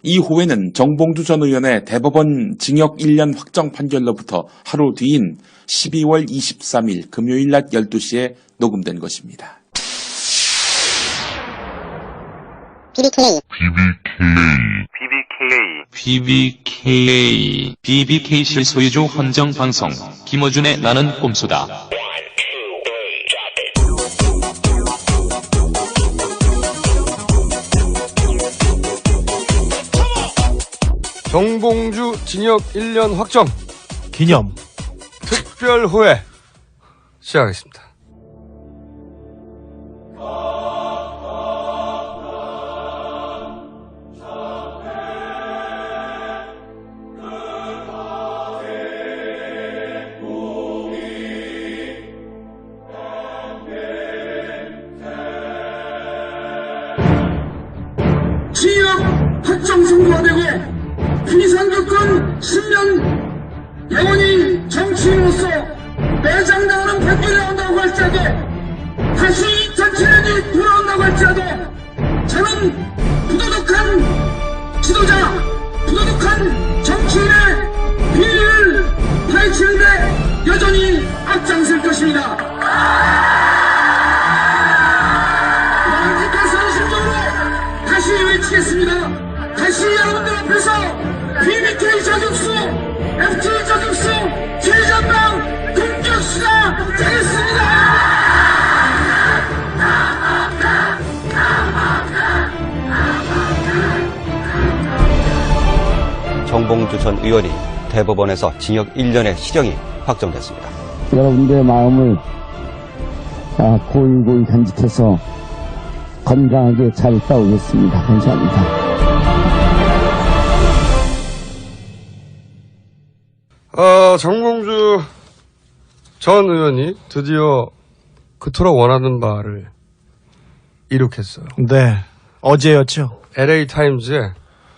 이후에는 정봉주 전 의원의 대법원 징역 1년 확정 판결로부터 하루 뒤인 12월 23일 금요일 낮 12시에 녹음된 것입니다. BBK 실소유주 헌정방송 김어준의 나는 꼼수다. 정봉주 징역 1년 확정 기념 특별호회 시작하겠습니다. 징역 확정 선고가 되고 피상격권 10년 영원히 정치인으로서 매장당하는 판결이 나온다고 할지라도 다시 2007년이 돌아온다고 할지라도 저는 부도덕한 지도자, 부도덕한 정치인의 비리를 파헤치는데 여전히 앞장설 것입니다. 완벽한 심정으로 다시 외치겠습니다. 다시 여러분들 앞에서 BBK 저격수, FT 저격수, 최전방 공격수가 되겠습니다. 정봉주 전 의원이 대법원에서 징역 1년의 실형이 확정됐습니다. 여러분들의 마음을 고이 간직해서 건강하게 잘 따오겠습니다. 감사합니다. 정봉주 전 의원이 드디어 그토록 원하는 바를 이룩했어요. 네, 어제였죠. LA타임즈에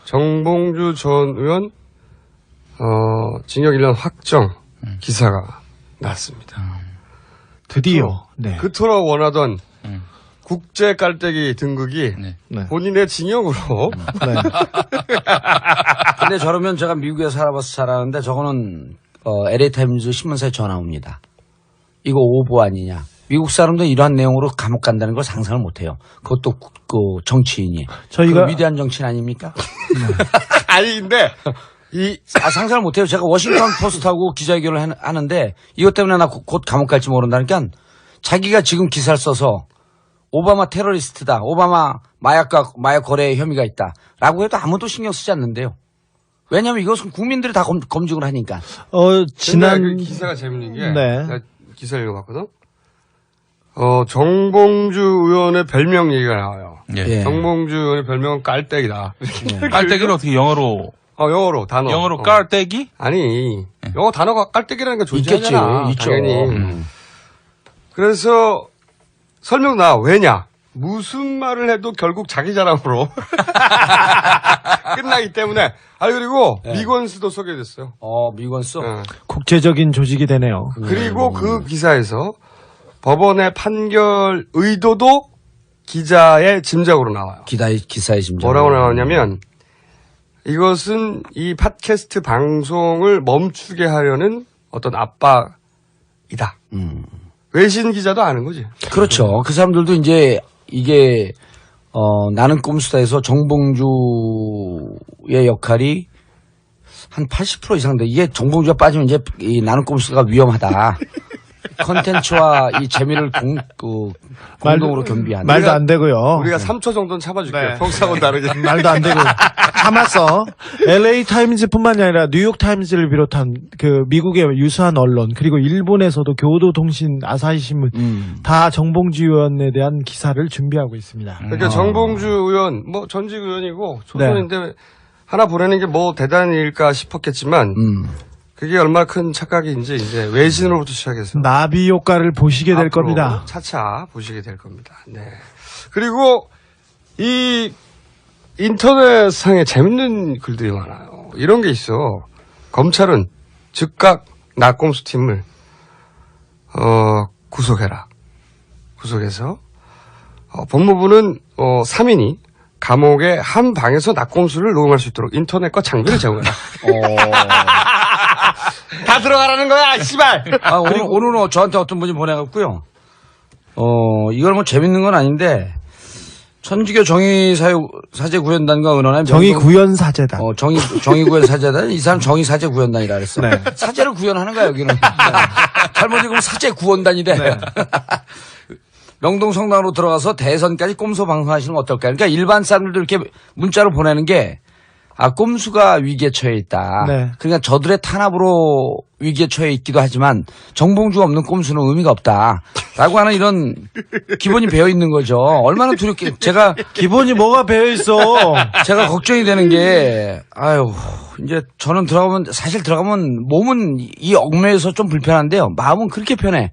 정봉주 전 의원 징역 1년 확정 기사가 났습니다. 드디어 네. 그토록 원하던 국제 깔때기 등극이 네. 본인의 징역으로 네. 근데 저러면 제가 미국에 살아봐서 잘 아는데 저거는 LA타임즈 신문사에 전화 옵니다. 이거 오보 아니냐. 미국 사람도 이러한 내용으로 감옥 간다는 걸 상상을 못해요. 그것도 그 정치인이. 저희가 그 위대한 정치인 아닙니까? 아니 근데 상상을 못해요. 제가 워싱턴 포스트하고 기자회견을 하는데 이것 때문에 나 곧 감옥 갈지 모른다니까 자기가 지금 기사를 써서 오바마 테러리스트다. 오바마 마약 거래에 혐의가 있다. 라고 해도 아무도 신경 쓰지 않는데요. 왜냐하면 이것은 국민들이 다 검증을 하니까. 지난 그 기사가 재밌는 게 네. 제가 기사를 읽어봤거든. 정봉주 의원의 별명 얘기가 나와요. 예. 정봉주 의원의 별명은 깔때기다. 깔때기를 어떻게 영어로 영어로 단어. 영어로 깔때기? 아니 영어 단어가 깔때기라는 게 존재하잖아. 있겠지. 있죠. 당연히. 그래서 설명 나 왜냐? 무슨 말을 해도 결국 자기 자랑으로 끝나기 때문에. 그리고 미건수도 소개됐어요. 미건수? 국제적인 조직이 되네요. 그리고 그 기사에서 법원의 판결 의도도 기자의 짐작으로 나와요. 기사의 짐작. 뭐라고 나왔냐면 이것은 이 팟캐스트 방송을 멈추게 하려는 어떤 압박이다. 외신 기자도 아는 거지. 그렇죠. 그 사람들도 이제 이게 나는 꼼수다에서 정봉주의 역할이 한 80% 이상 돼. 이게 정봉주가 빠지면 이제 이 나는 꼼수가 위험하다. 컨텐츠와 이 재미를 공동으로 겸비하는. 말도 안 되고요. 우리가 3초 정도는 참아줄게요. 네. 평소하고는 다르게. 말도 안 되고 참았어. LA 타임즈뿐만이 아니라 뉴욕 타임즈를 비롯한 그 미국의 유수한 언론 그리고 일본에서도 교도통신 아사히 신문 다 정봉주 의원에 대한 기사를 준비하고 있습니다. 그러니까 정봉주 의원 뭐 전직 의원이고 초선인데 하나 보내는 게 뭐 대단한 일일까 싶었겠지만 그게 얼마나 큰 착각인지 이제 외신으로부터 시작해서 나비 효과를 보시게 될 겁니다. 차차 보시게 될 겁니다. 네. 그리고 이 인터넷상에 재밌는 글들이 많아요. 이런 게 있어. 검찰은 즉각 낙검수 팀을 구속해라. 구속해서 법무부는 3인이 감옥의 한 방에서 낙곰수를 녹음할 수 있도록 인터넷과 장비를 제공해라. 다 들어가라는 거야, 씨발! 아, 오늘은 저한테 어떤 분이 보내갖고요. 이걸 뭐 재밌는 건 아닌데, 천주교 정의사제구현단과 의논한 정의구현사재단. 정의구현사제단? 이 사람 정의사제구현단이라 그랬어. 네. 사제를 구현하는 거야, 여기는. 잘못 읽으면 사제구원단이래. 네. 명동 성당으로 들어가서 대선까지 꼼수 방송하시는 건 어떨까요? 그러니까 일반 사람들도 이렇게 문자로 보내는 게, 꼼수가 위기에 처해 있다. 네. 그러니까 저들의 탄압으로 위기에 처해 있기도 하지만 정봉주가 없는 꼼수는 의미가 없다. 라고 하는 이런 기본이 배어 있는 거죠. 얼마나 두렵게, 기본이 뭐가 배어있어. 제가 걱정이 되는 게, 이제 저는 사실 들어가면 몸은 이 얽매여서 좀 불편한데요. 마음은 그렇게 편해.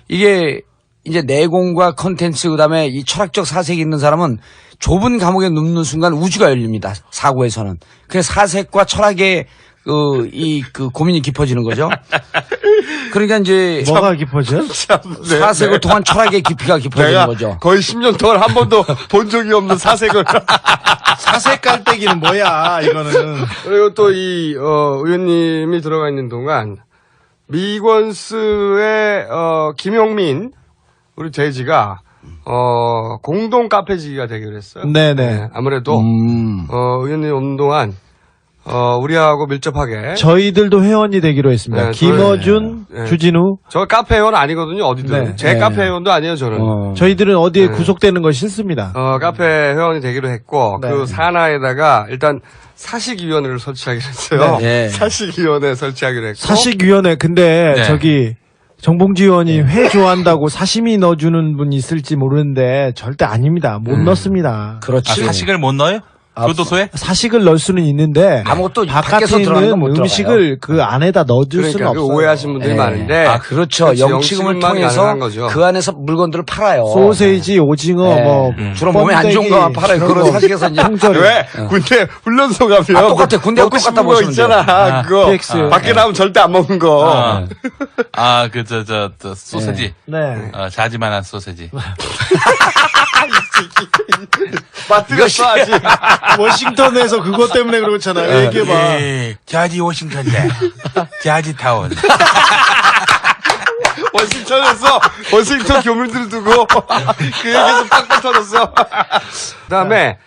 이게 이제 내공과 컨텐츠, 그 다음에 이 철학적 사색이 있는 사람은 좁은 감옥에 눕는 순간 우주가 열립니다. 사고에서는. 그래서 사색과 철학의 고민이 깊어지는 거죠. 그러니까 이제. 뭐가 깊어져? 사색을 통한 철학의 깊이가 깊어지는 거죠. 거의 10년 동안 한 번도 본 적이 없는 사색을. 사색 깔때기는 뭐야, 이거는. 그리고 또 의원님이 들어가 있는 동안 미권스의 김용민 우리 돼지가 공동 카페지기가 되기로 했어요. 네네. 아무래도 의원님 없는 동안 우리하고 밀접하게 저희들도 회원이 되기로 했습니다. 네, 김어준, 네. 주진우. 저 카페 회원 아니거든요. 어디든 네. 제 네. 카페 회원도 아니에요. 저는 저희들은 어디에 구속되는 거 싫습니다. 카페 회원이 되기로 했고 네. 그 산하에다가 일단 사식위원회를 설치하기로 했어요. 네. 사식위원회 설치하기로 했고 사식위원회, 근데 네. 정봉주 의원이 회 좋아한다고 사시미 넣어주는 분이 있을지 모르는데 절대 아닙니다. 못 넣습니다. 그렇지. 사식을 못 넣어요? 교도소에? 사식을 넣을 수는 있는데 아무것도 바깥에 밖에서 들어가는 건 있는 못 음식을 그 안에다 넣어줄 수는 그러니까 그 없어요. 오해하신 분들이 많은데 그렇죠. 그렇지, 영치금을 영치금만 통해서 가능한 거죠. 그 안에서 물건들을 팔아요. 소세지, 오징어, 뭐 주로 몸에 안 좋은 거 팔아요. 그런 사식에서 이제 왜 군대 훈련소 가면 똑같아. 군대하고 먹고 싶은 똑같다 거 보시면 있잖아. 그거 PX. 밖에 나오면 절대 안 먹는 거. 소세지. 네. 자지만한 소세지. 맞들었어 아직. 워싱턴에서 그것 때문에 그렇잖아요. 얘기해봐. 자지 워싱턴대. 자지타운. 워싱턴 교민들 두고 그 얘기에서 팍팍 터졌어. 그다음에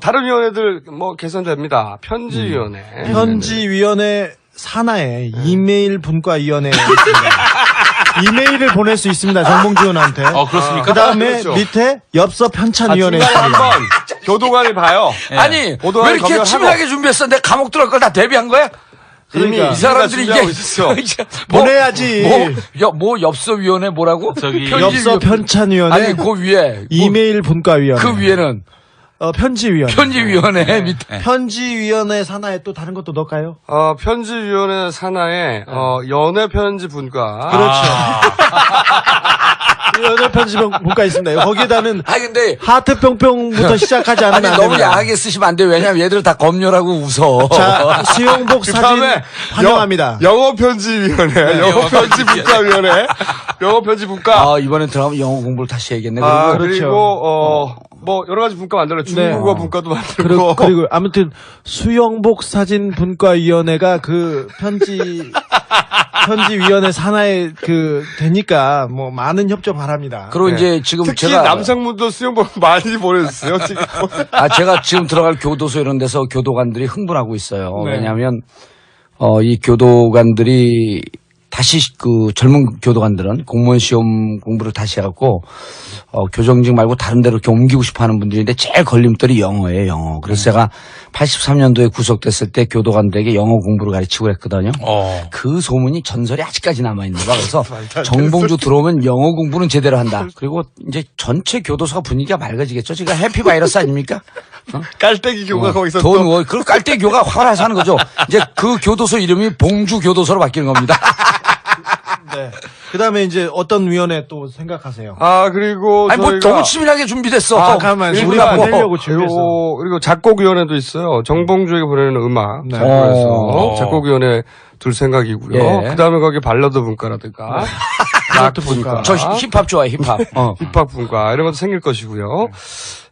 다른 위원회들 뭐 개선됩니다. 편지위원회. 편지위원회 산하에 이메일 분과위원회 있습니다. 이메일을 보낼 수 있습니다. 정봉주 의원한테. 그렇습니까? 그 다음에 그렇죠. 밑에 엽서 편찬위원회 중간에 있습니다. 한번 교도관이 봐요. 아니 왜 보도관이 이렇게 검열하고. 치밀하게 준비했어? 내가 감옥 들어갈 걸 다 대비한 거야? 그러니까. 이 사람들이 준비하고 이게 있었어. 보내야지. 뭐 엽서위원회 뭐라고? 엽서 편찬위원회. 아니 그 위에 이메일 분과위원회. 그 위에는 편지위원회. 편지위원회 밑에. 편지위원회 산하에 또 다른 것도 넣을까요? 편지위원회 산하에 연애 편지 분과. 연애 편지 분과 있습니다. 거기에다는 근데 하트 뿅뿅부터 시작하지 않으면 안 너무 됩니다. 야하게 쓰시면 안 돼요. 왜냐면 얘들 다 검열하고 웃어. 자, 수영복 사진 그다음에 환영합니다. 영어 편지위원회, 영어 편지 분과위원회, 영어 편지 분과. 이번엔 들어가면 영어 공부를 다시 해야겠네. 그리고 뭐 여러 가지 분과 만들어 중국어 분과도 만들고. 그리고 아무튼 수영복 사진 분과위원회가 그 편지위원회 산하에 되니까 뭐 많은 협조 바랍니다. 그리고 이제 지금 특히 제가 남성분도 수영복 많이 보내주세요. 지금. 제가 지금 들어갈 교도소 이런 데서 교도관들이 흥분하고 있어요. 네. 왜냐하면 이 교도관들이 다시 그 젊은 교도관들은 공무원 시험 공부를 다시 해갖고 교정직 말고 다른 데로 이렇게 옮기고 싶어하는 분들인데 제일 걸림돌이 영어예요. 영어. 그래서 제가 83년도에 구속됐을 때 교도관들에게 영어 공부를 가르치고 그랬거든요. 그 소문이 전설이 아직까지 남아있는 거야. 그래서 정봉주 들어오면 영어 공부는 제대로 한다. 그리고 이제 전체 교도소가 분위기가 맑아지겠죠. 지금 해피바이러스 아닙니까? 깔때기 교가 거기서 그 깔때기 교가 화나서 하는 거죠. 이제 그 교도소 이름이 봉주 교도소로 바뀌는 겁니다. 네. 그 다음에 이제 어떤 위원회 또 생각하세요? 그리고 뭐 저희가 너무 치밀하게 준비됐어. 잠깐만. 우리가 보내려고 준비했어. 그리고 작곡위원회도 있어요. 정봉주에게 보내는 음악. 네. 작곡해서 작곡위원회 둘 생각이고요. 예. 그 다음에 거기 발라드 분과라든가. 락 분과, 저 힙합 좋아해, 힙합. 힙합 분과 이런 것도 생길 것이고요.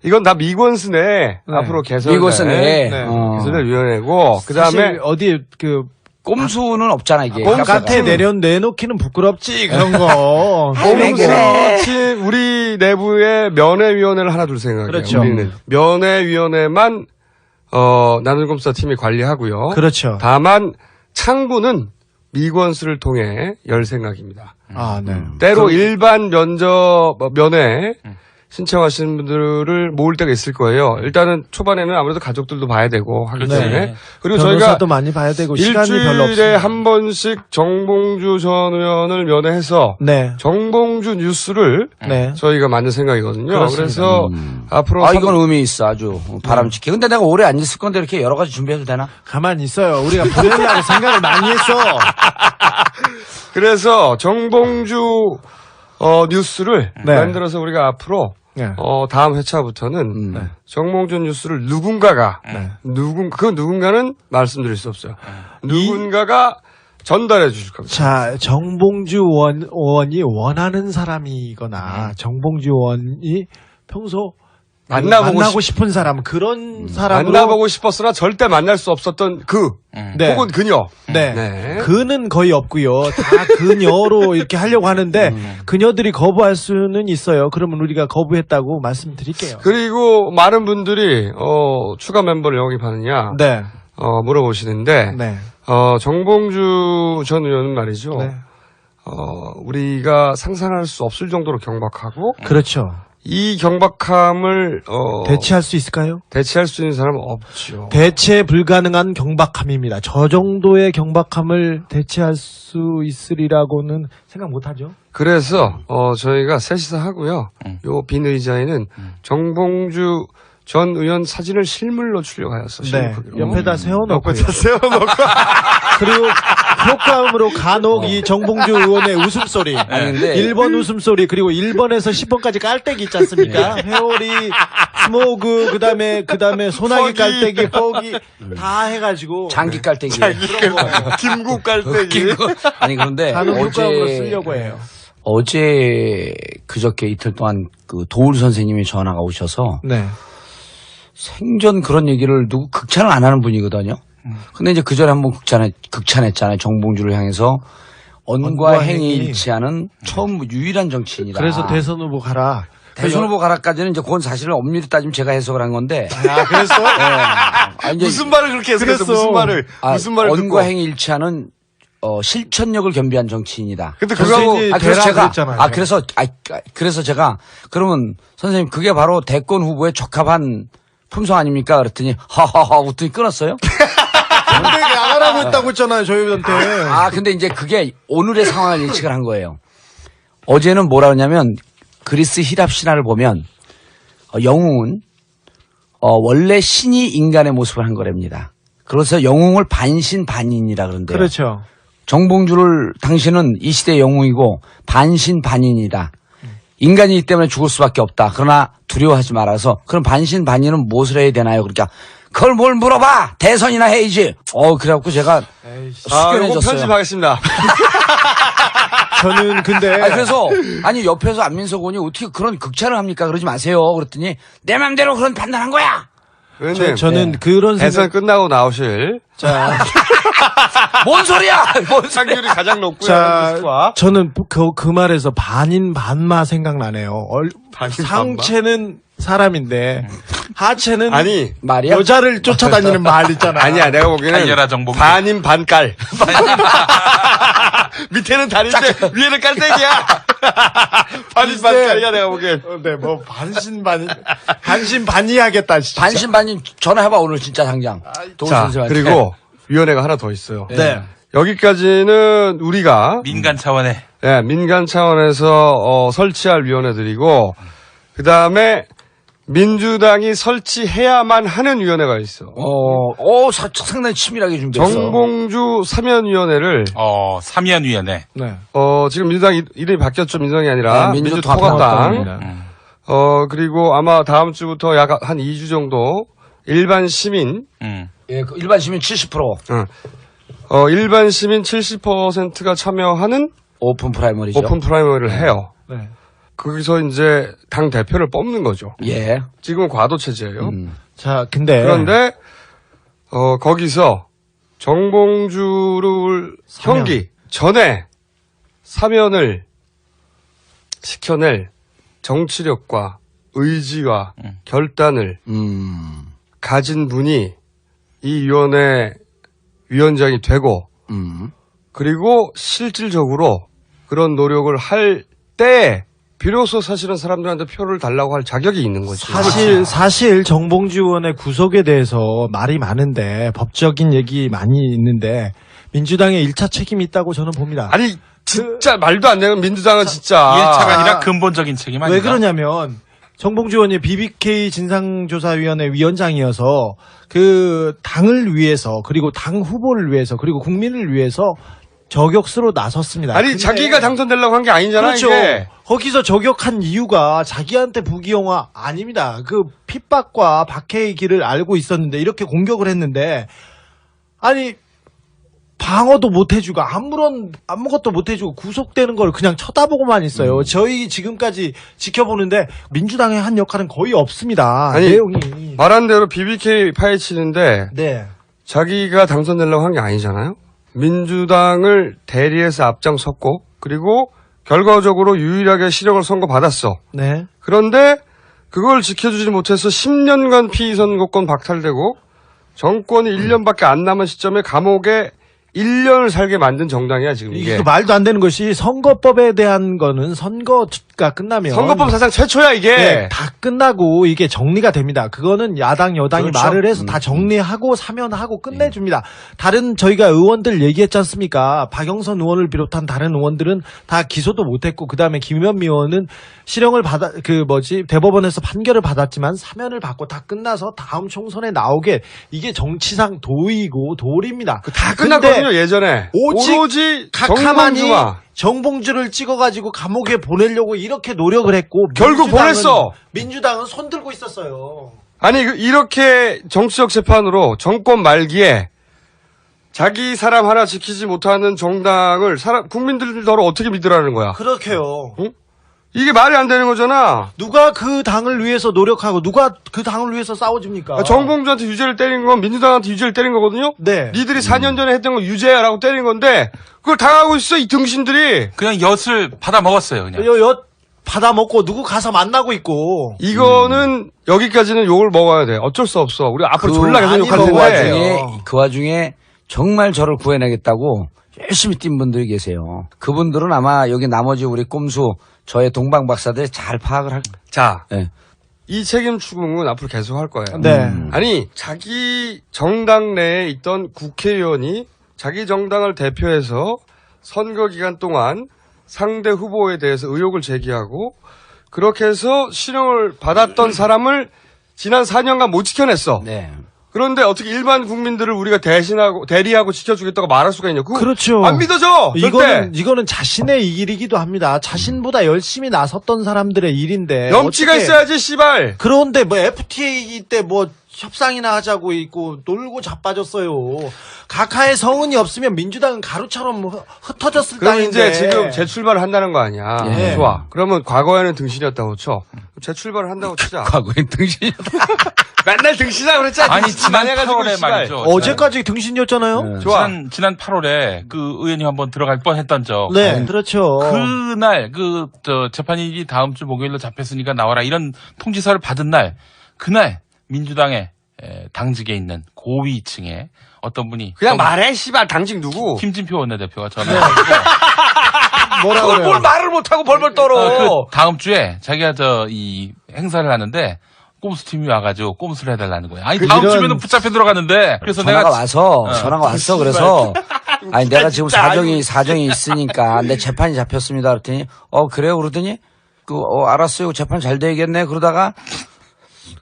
이건 다 미권스 내 앞으로 개설될 미권스 내. 개설될 위원회고 그다음에 사실 어디 그 꼼수는 없잖아, 이게. 바깥에 내놓기는 부끄럽지 그런 거. 꼼수치 우리 내부에 면회위원회를 하나 둘 생각이에요. 그렇죠. 우리는 면회위원회만 나는 꼼수사 팀이 관리하고요. 그렇죠. 다만 창구는 미권스를 통해 열 생각입니다. 아, 네. 때로 일반 면회 신청하시는 분들을 모을 때가 있을 거예요. 일단은 초반에는 아무래도 가족들도 봐야 되고 하기 때문에 그리고 저희가 변호사도 많이 봐야 되고 시간이 별로 일주일에 없습니다. 한 번씩 정봉주 전 의원을 면회해서 네. 정봉주 뉴스를 네. 저희가 만든 생각이거든요. 그렇습니다. 그래서 앞으로 아, 이건 의미 있어. 아주 바람직해. 근데 내가 오래 안 있을 건데 이렇게 여러 가지 준비해도 되나? 가만히 있어요. 우리가 보내려고 생각을 많이 했어. 그래서 정봉주 뉴스를 네. 만들어서 우리가 앞으로 네. 다음 회차부터는 정봉주 뉴스를 누군가가 그 누군가는 말씀드릴 수 없어요. 누군가가 전달해 주실 겁니다. 자, 정봉주 의원이 원하는 사람이거나 정봉주 의원이 평소 만나고 싶은 사람 그런 사람으로 만나보고 싶었으나 절대 만날 수 없었던 네. 혹은 그녀. 네. 네. 그는 거의 없고요. 다 그녀로 이렇게 하려고 하는데 그녀들이 거부할 수는 있어요. 그러면 우리가 거부했다고 말씀드릴게요. 그리고 많은 분들이 추가 멤버를 영입하느냐 네. 물어보시는데 네. 정봉주 전 의원은 말이죠. 네. 우리가 상상할 수 없을 정도로 경박하고 그렇죠. 이 경박함을 대체할 수 있을까요? 대체할 수 있는 사람은 없죠. 대체 불가능한 경박함입니다. 저 정도의 경박함을 대체할 수 있으리라고는 생각 못하죠. 그래서 저희가 셋이서 하고요. 요 빈 의자에는 정봉주 전 의원 사진을 실물로 출력하였어. 네. 실물로. 옆에다 세워놓고 세워놓고 그리고 효과음으로 간혹 이 정봉주 의원의 웃음소리, 근데 1번 웃음소리, 그리고 1번에서 10번까지 깔때기 있지 않습니까? 회오리, 스모그, 그 다음에 소나기 깔때기, 뻐기, 다 해가지고. 장기 깔때기. 김국 깔때기. 아니, 그런데 간혹 효과음으로 쓰려고 해요. 어제 그저께 이틀 동안 그 도울 선생님이 전화가 오셔서 네. 생전 그런 얘기를 극찬을 안 하는 분이거든요. 근데 이제 그 전에 한번 극찬했잖아요. 정봉주를 향해서 언과 행이 일치하는 처음 유일한 정치인이다. 그래서 대선 후보 가라. 대선 후보 가라까지는 이제 그건 사실은 엄밀히 따지면 제가 해석을 한 건데. 아, 그래서? 무슨 말을 그렇게 해석했어? 무슨 말을? 무슨 말을 듣고? 언과 행이 일치하는 실천력을 겸비한 정치인이다. 근데 그거하고 그래서 제가 그랬잖아요. 그래서 제가 그러면 선생님 그게 바로 대권 후보에 적합한 품성 아닙니까? 그랬더니 하하하 웃더니 끊었어요. 근데 나가라고 했다고 했잖아요, 저희한테. 근데 이제 그게 오늘의 상황을 예측을 한 거예요. 어제는 뭐라 그러냐면 그리스 히랍 신화를 보면 영웅은 원래 신이 인간의 모습을 한 거랍니다. 그래서 영웅을 반신반인이라 그런데요. 그렇죠. 정봉주를 당신은 이 시대의 영웅이고 반신반인이다. 인간이기 때문에 죽을 수밖에 없다. 그러나 두려워하지 말아서 그럼 반신반인은 무엇을 해야 되나요? 그러니까 그걸 뭘 물어봐. 대선이나 해야지. 그래갖고 제가 이거 숙연해졌어요. 편집하겠습니다. 저는 근데. 그래서 옆에서 안민석 의원이 어떻게 그런 극찬을 합니까? 그러지 마세요. 그랬더니 내 맘대로 그런 판단한 거야. 의원님, 저는 그런 대선 끝나고 나오실 자, 뭔 소리야? 상률이 가장 높고요. 자, 뉴스와. 저는 그 말에서 반인 반마 생각나네요. 상체는 사람인데 하체는 말이야? 여자를 쫓아다니는 말 있잖아. 아니야, 내가 보기에는 달려라, 정봉주. 반인 반깔. 밑에는 다리인데 위에는 깔때기야. 반인 반깔이야, 내가 보기엔. 네, 뭐 반신반의하겠다. 진짜. 반신반인 전화해봐 오늘 진짜 당장. 자, 그리고 위원회가 하나 더 있어요. 네. 여기까지는 우리가 민간 차원의 민간 차원에서 설치할 위원회들이고 그다음에 민주당이 설치해야만 하는 위원회가 있어. 상당히 치밀하게 준비했어. 정봉주 사면위원회를 사면위원회. 네. 지금 민주당 이름이 바뀌었죠. 민주당이 아니라 네, 민주통합당. 그리고 아마 다음 주부터 약 한 2주 정도 일반 시민 그 일반 시민 70%. 일반 시민 70%가 참여하는 오픈 프라이머리죠. 오픈 프라이머리를 해요. 네. 거기서 이제 당 대표를 뽑는 거죠. 예. 지금은 과도 체제예요. 자, 근데 그런데 거기서 정봉주를 사면. 형기 전에 사면을 시켜낼 정치력과 의지와 결단을 가진 분이 이 위원회 위원장이 되고 그리고 실질적으로 그런 노력을 할 때 비로소 사실은 사람들한테 표를 달라고 할 자격이 있는 거지. 사실 정봉주 의원의 구속에 대해서 말이 많은데 법적인 얘기 많이 있는데 민주당의 1차 책임이 있다고 저는 봅니다. 아니 진짜 말도 안 되는 민주당은 진짜 1차가 아니라 근본적인 책임 아닌가? 왜 그러냐면 정봉주 의원이 BBK 진상조사위원회 위원장이어서 그 당을 위해서 그리고 당 후보를 위해서 그리고 국민을 위해서 저격수로 나섰습니다. 아니 근데 자기가 당선되려고 한 게 아니잖아. 그렇죠. 이게. 거기서 저격한 이유가 자기한테 부기용화 아닙니다. 그 핍박과 박해의 길을 알고 있었는데 이렇게 공격을 했는데 아니 방어도 못 해주고 아무것도 못 해주고 구속되는 걸 그냥 쳐다보고만 있어요. 저희 지금까지 지켜보는데 민주당의 한 역할은 거의 없습니다. 아니, 내용이. 말한 대로 BBK 파헤치는데 네. 자기가 당선되려고 한 게 아니잖아요. 민주당을 대리해서 앞장섰고 그리고 결과적으로 유일하게 실형을 선고받았어. 네. 그런데 그걸 지켜주지 못해서 10년간 피선거권 박탈되고 정권이 1년밖에 안 남은 시점에 감옥에 1년을 살게 만든 정당이야 지금 이게. 이게 말도 안 되는 것이 선거법에 대한 거는 선거가 끝나면 선거법 사상 최초야 이게. 네, 다 끝나고 이게 정리가 됩니다. 그거는 야당 여당이 그렇죠. 말을 해서 다 정리하고 사면하고 끝내줍니다. 다른 저희가 의원들 얘기했지 않습니까? 박영선 의원을 비롯한 다른 의원들은 다 기소도 못했고 그 다음에 김현미 의원은 실형을 대법원에서 판결을 받았지만 사면을 받고 다 끝나서 다음 총선에 나오게 이게 정치상 도의고 도리입니다. 다 근데 끝났거든요 예전에. 오직 정봉주만. 정봉주를 찍어가지고 감옥에 보내려고 이렇게 노력을 했고 결국 보냈어. 민주당은 손들고 있었어요. 아니 이렇게 정치적 재판으로 정권 말기에 자기 사람 하나 지키지 못하는 정당을 국민들더러 어떻게 믿으라는 거야. 그렇게요. 이게 말이 안 되는 거잖아. 누가 그 당을 위해서 노력하고 누가 그 당을 위해서 싸워줍니까? 정봉주한테 유죄를 때린 건 민주당한테 유죄를 때린 거거든요. 네. 니들이 4년 전에 했던 거 유죄야라고 때린 건데 그걸 당하고 있어 이 등신들이. 그냥 엿을 받아 먹었어요, 그냥. 엿 받아먹고 누구 가서 만나고 있고. 이거는 여기까지는 욕을 먹어야 돼. 어쩔 수 없어. 우리 앞으로 졸라 계속 많이 욕할 먹어야 텐데. 돼요. 그 와중에 정말 저를 구해내겠다고 열심히 뛴 분들이 계세요. 그분들은 아마 여기 나머지 우리 꼼수 저의 동방 박사들이 잘 파악을 할. 자, 네. 이 책임 추궁은 앞으로 계속 할 거예요. 네. 아니 자기 정당 내에 있던 국회의원이 자기 정당을 대표해서 선거 기간 동안 상대 후보에 대해서 의혹을 제기하고 그렇게 해서 실형을 받았던 사람을 지난 4년간 못 지켜냈어. 네. 그런데 어떻게 일반 국민들을 우리가 대리하고 지켜주겠다고 말할 수가 있냐? 그렇죠. 안 믿어져. 절대. 이거는 자신의 일이기도 합니다. 자신보다 열심히 나섰던 사람들의 일인데. 염치가 어떻게- 있어야지, 씨발. 그런데 FTA 때 협상이나 하자고 있고 놀고 자빠졌어요. 각하의 성은이 없으면 민주당은 가루처럼 흩어졌을 그럼 땅인데. 이제 지금 재출발을 한다는 거 아니야. 예. 좋아. 그러면 과거에는 등신이었다고 쳐. 재출발을 한다고 치자. 과거엔 등신이었다. 맨날 등신이라고 그랬잖아. 아니, 등신 지난 많이 해가지고, 8월에 씨발. 말이죠. 어제까지 등신이었잖아요. 네. 좋아. 지난 8월에 그 의원님 한번 들어갈 뻔 했던 적. 네, 그렇죠. 그날, 재판이 다음 주 목요일로 잡혔으니까 나와라. 이런 통지서를 받은 날, 그날, 민주당의 당직에 있는 고위층에 어떤 분이. 그냥 말해, 씨발. 당직 누구? 김진표 원내대표가 전화해가지고. 뭐라 그걸 그래요? 뭘 말을 못하고 벌벌 떨어. 다음 주에 자기가 이 행사를 하는데, 꼼수팀이 와가지고 꼼수를 해달라는 거야. 아니, 다음 이런- 주면은 붙잡혀 들어가는데. 그래서 전화가 내가. 전화가 왔어. 그래서 아니 내가 지금 사정이 있으니까 내 재판이 잡혔습니다. 그랬더니 그래요 그러더니 알았어요. 재판 잘 되겠네. 그러다가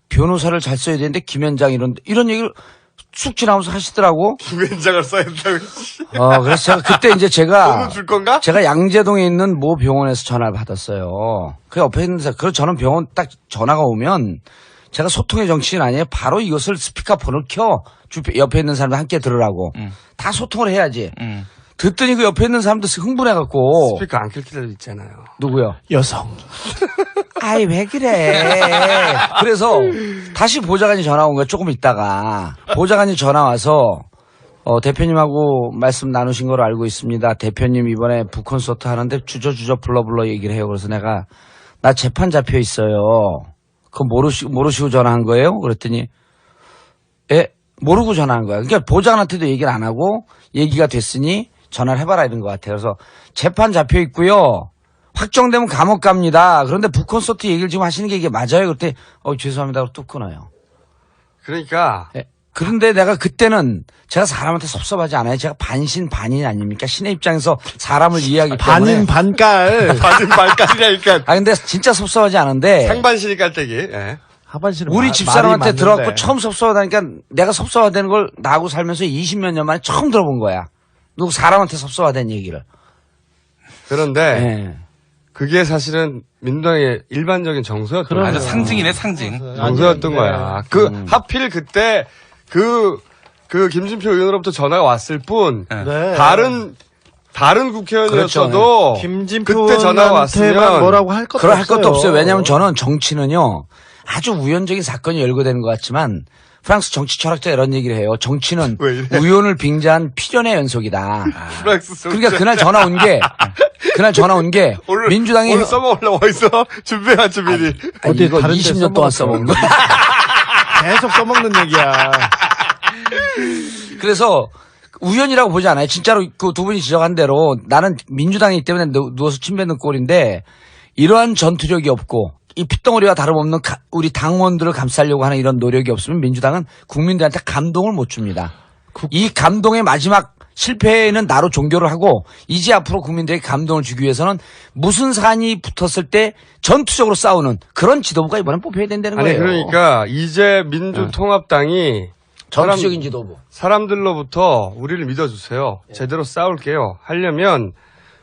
변호사를 잘 써야 되는데 김현장 이런 얘기를 쑥 지나면서 하시더라고. 김현장을 써야 된다고. 그래서 그때 이제 돈은 줄 건가? 제가 양재동에 있는 모 병원에서 전화를 받았어요. 그 옆에 있는 저는 병원 딱 전화가 오면 제가 소통의 정치인 아니에요. 바로 이것을 스피커폰을 켜 옆에 있는 사람들 함께 들으라고. 다 소통을 해야지. 듣더니 그 옆에 있는 사람도 흥분해갖고. 스피커 안 켤 때도 있잖아요. 누구요? 여성. 아이, 왜 그래. 그래서 다시 보좌관이 전화 온 거야, 조금 있다가. 보좌관이 전화 와서, 대표님하고 말씀 나누신 걸로 알고 있습니다. 대표님 이번에 북콘서트 하는데 주저주저 불러 얘기를 해요. 그래서 내가, 나 재판 잡혀 있어요. 그거 모르시고 전화한 거예요? 그랬더니, 모르고 전화한 거야. 그러니까 보좌관한테도 얘기를 안 하고 얘기가 됐으니 전화를 해봐라 이런 것 같아요. 그래서 재판 잡혀 있고요. 확정되면 감옥 갑니다. 그런데 북콘서트 얘기를 지금 하시는 게 이게 맞아요? 그랬더니 죄송합니다. 그러고 뚝 끊어요. 그러니까 그런데 내가 그때는 제가 사람한테 섭섭하지 않아요. 제가 반신 반인 아닙니까? 신의 입장에서 사람을 이해하기 때문에. 반인 반깔. 반인 발깔이라니까 근데 진짜 섭섭하지 않은데. 상반신이 깔때기. 예. 하반신은 우리 말이 집사람한테 맞는데. 들어갖고 처음 섭섭하다니까 내가 섭섭하다는 걸 나하고 살면서 20몇 년 만에 처음 들어본 거야. 누구 사람한테 섭섭하다는 얘기를. 그런데 예. 그게 사실은 민주당의 일반적인 정서였던 그럼요. 거야. 아주 상징이네, 상징. 정서였던 네. 거야. 하필 그때 그 김진표 의원으로부터 전화가 왔을 뿐 네. 다른 국회의원이었어도 그렇죠. 김진표 그때 전화가 의원한테만 왔으면 뭐라고 할 것도 그럴 할 없어요. 것도 없어요. 왜냐하면 저는 정치는요 아주 우연적인 사건이 열거되는 것 같지만 프랑스 정치 철학자 이런 얘기를 해요. 정치는 왜 이래? 우연을 빙자한 필연의 연속이다. 프랑스 그러니까 그날 전화 온 게 오늘 민주당이 오늘 써먹으려고 어디서 준비해왔지 미리. 아니, 이거 다른 데 20년 동안 써먹은 거야. 계속 써먹는 얘기야. 그래서 우연이라고 보지 않아요. 진짜로 그 두 분이 지적한 대로 나는 민주당이기 때문에 누워서 침 뱉는 꼴인데 이러한 전투력이 없고 이 핏덩어리와 다름없는 우리 당원들을 감싸려고 하는 이런 노력이 없으면 민주당은 국민들한테 감동을 못 줍니다. 이 감동의 마지막 실패는 나로 종교를 하고 이제 앞으로 국민들에게 감동을 주기 위해서는 무슨 사안이 붙었을 때 전투적으로 싸우는 그런 지도부가 이번엔 뽑혀야 된다는 아니 거예요. 그러니까 이제 민주통합당이 전투적인 지도부. 사람들로부터 우리를 믿어주세요. 제대로 싸울게요. 하려면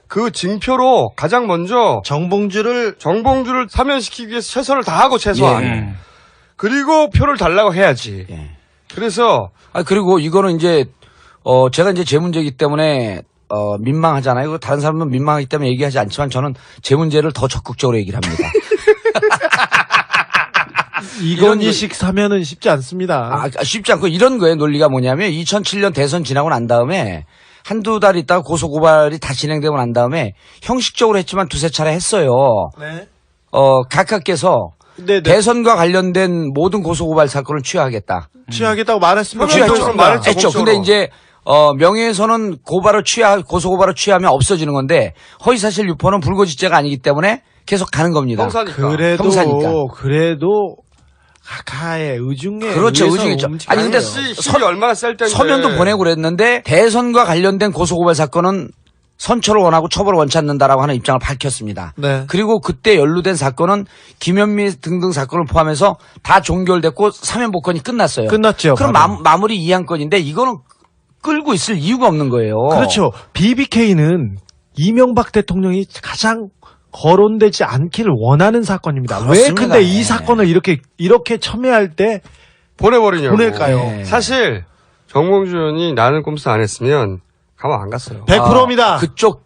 그 징표로 가장 먼저 정봉주를 사면시키기 위해서 최선을 다하고 최소한 예. 그리고 표를 달라고 해야지. 예. 그래서 그리고 이거는 이제 제가 이제 제 문제이기 때문에 민망하잖아요. 다른 사람은 민망하기 때문에 얘기하지 않지만 저는 제 문제를 더 적극적으로 얘기를 합니다. 이건희식 사면은 쉽지 않습니다. 쉽지 않고 이런 거예요. 논리가 뭐냐면 2007년 대선 지나고 난 다음에 한두 달 있다가 고소고발이 다 진행되고 난 다음에 형식적으로 했지만 두세 차례 했어요. 네. 각하께서 네. 대선과 관련된 모든 고소고발 사건을 취하하겠다. 취하겠다고 말했습니다. 취하했죠. 말했죠. 했죠. 근데 이제 명예훼손은 고소고발을 취하면 없어지는 건데 허위사실 유포는 불고지죄가 아니기 때문에 계속 가는 겁니다. 형사니까. 그래도 각하의 의중에 그렇죠. 의해서 의중이죠. 움직여요. 아니 근데 힘이 얼마나 셀 텐데. 서면도 보내고 그랬는데 대선과 관련된 고소고발 사건은 선처를 원하고 처벌을 원치 않는다라고 하는 입장을 밝혔습니다. 네. 그리고 그때 연루된 사건은 김현미 등등 사건을 포함해서 다 종결됐고 사면복권이 끝났어요. 끝났죠. 그럼 바로. 마무리 이한 건인데 이거는 끌고 있을 이유가 없는 거예요. 그렇죠. BBK는 이명박 대통령이 가장 거론되지 않기를 원하는 사건입니다. 왜 그렇습니다. 근데 이 네. 사건을 이렇게 첨예할 때 보내버리냐고. 보낼까요? 네. 사실 정봉주 의원이 나는 꼼수 안 했으면 가만 안 갔어요. 100%입니다. 그쪽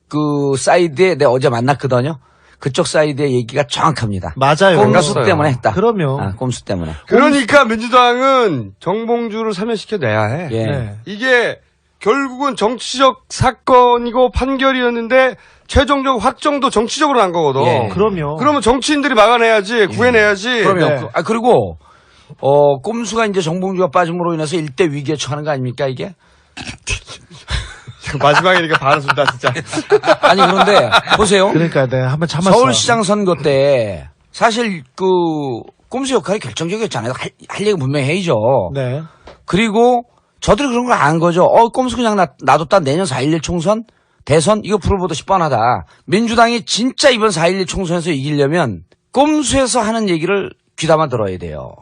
그 사이드에 내가 어제 만났거든요. 그쪽 사이드의 얘기가 정확합니다. 맞아요. 꼼수 반갑어요. 때문에 했다. 그러면 꼼수 때문에. 그러니까 민주당은 정봉주를 사면시켜내야 해. 예. 네. 이게 결국은 정치적 사건이고 판결이었는데 최종적 확정도 정치적으로 난 거거든. 예. 그럼요. 그러면 정치인들이 막아내야지, 구해내야지. 그러면 네. 그리고 꼼수가 이제 정봉주가 빠짐으로 인해서 일대 위기에 처하는 거 아닙니까 이게? 마지막이니까 받아준다 진짜. 아니 그런데 보세요. 그러니까 네, 한번 참았어. 서울시장 선거 때 사실 그 꼼수 역할이 결정적이었잖아요. 할 얘기 분명히 해야죠. 네. 그리고 저들이 그런 걸 안 거죠. 꼼수 그냥 놔뒀다 내년 4.11 총선 대선 이거 불보듯이 뻔하다. 민주당이 진짜 이번 4.11 총선에서 이기려면 꼼수에서 하는 얘기를 귀담아 들어야 돼요.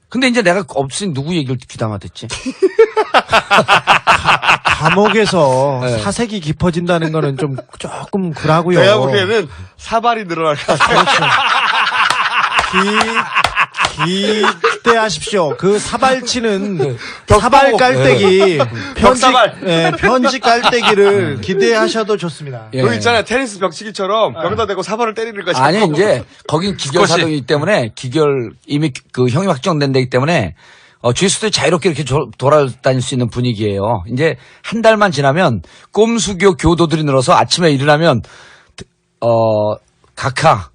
근데 이제 내가 없으니 누구 얘기를 귀담아 듣지? 감옥에서 네. 사색이 깊어진다는 거는 좀 조금 그러고요. 내가 보기에는 사발이 늘어날 것 같아. 기대하십시오. 그 사발치는 벽 사발 보고. 깔때기 편지 벽사발. 편지 깔때기를 기대하셔도 좋습니다. 예. 그거 있잖아요. 테니스 벽치기처럼 벽에다 대고 사발을 때리는 거지. 아니 이제 거긴 기결 사동이기 때문에 기결 이미 그 형이 확정된 데이기 때문에 죄수들이 자유롭게 이렇게 돌아다닐 수 있는 분위기예요. 이제 한 달만 지나면 꼼수교 교도들이 늘어서 아침에 일어나면 각하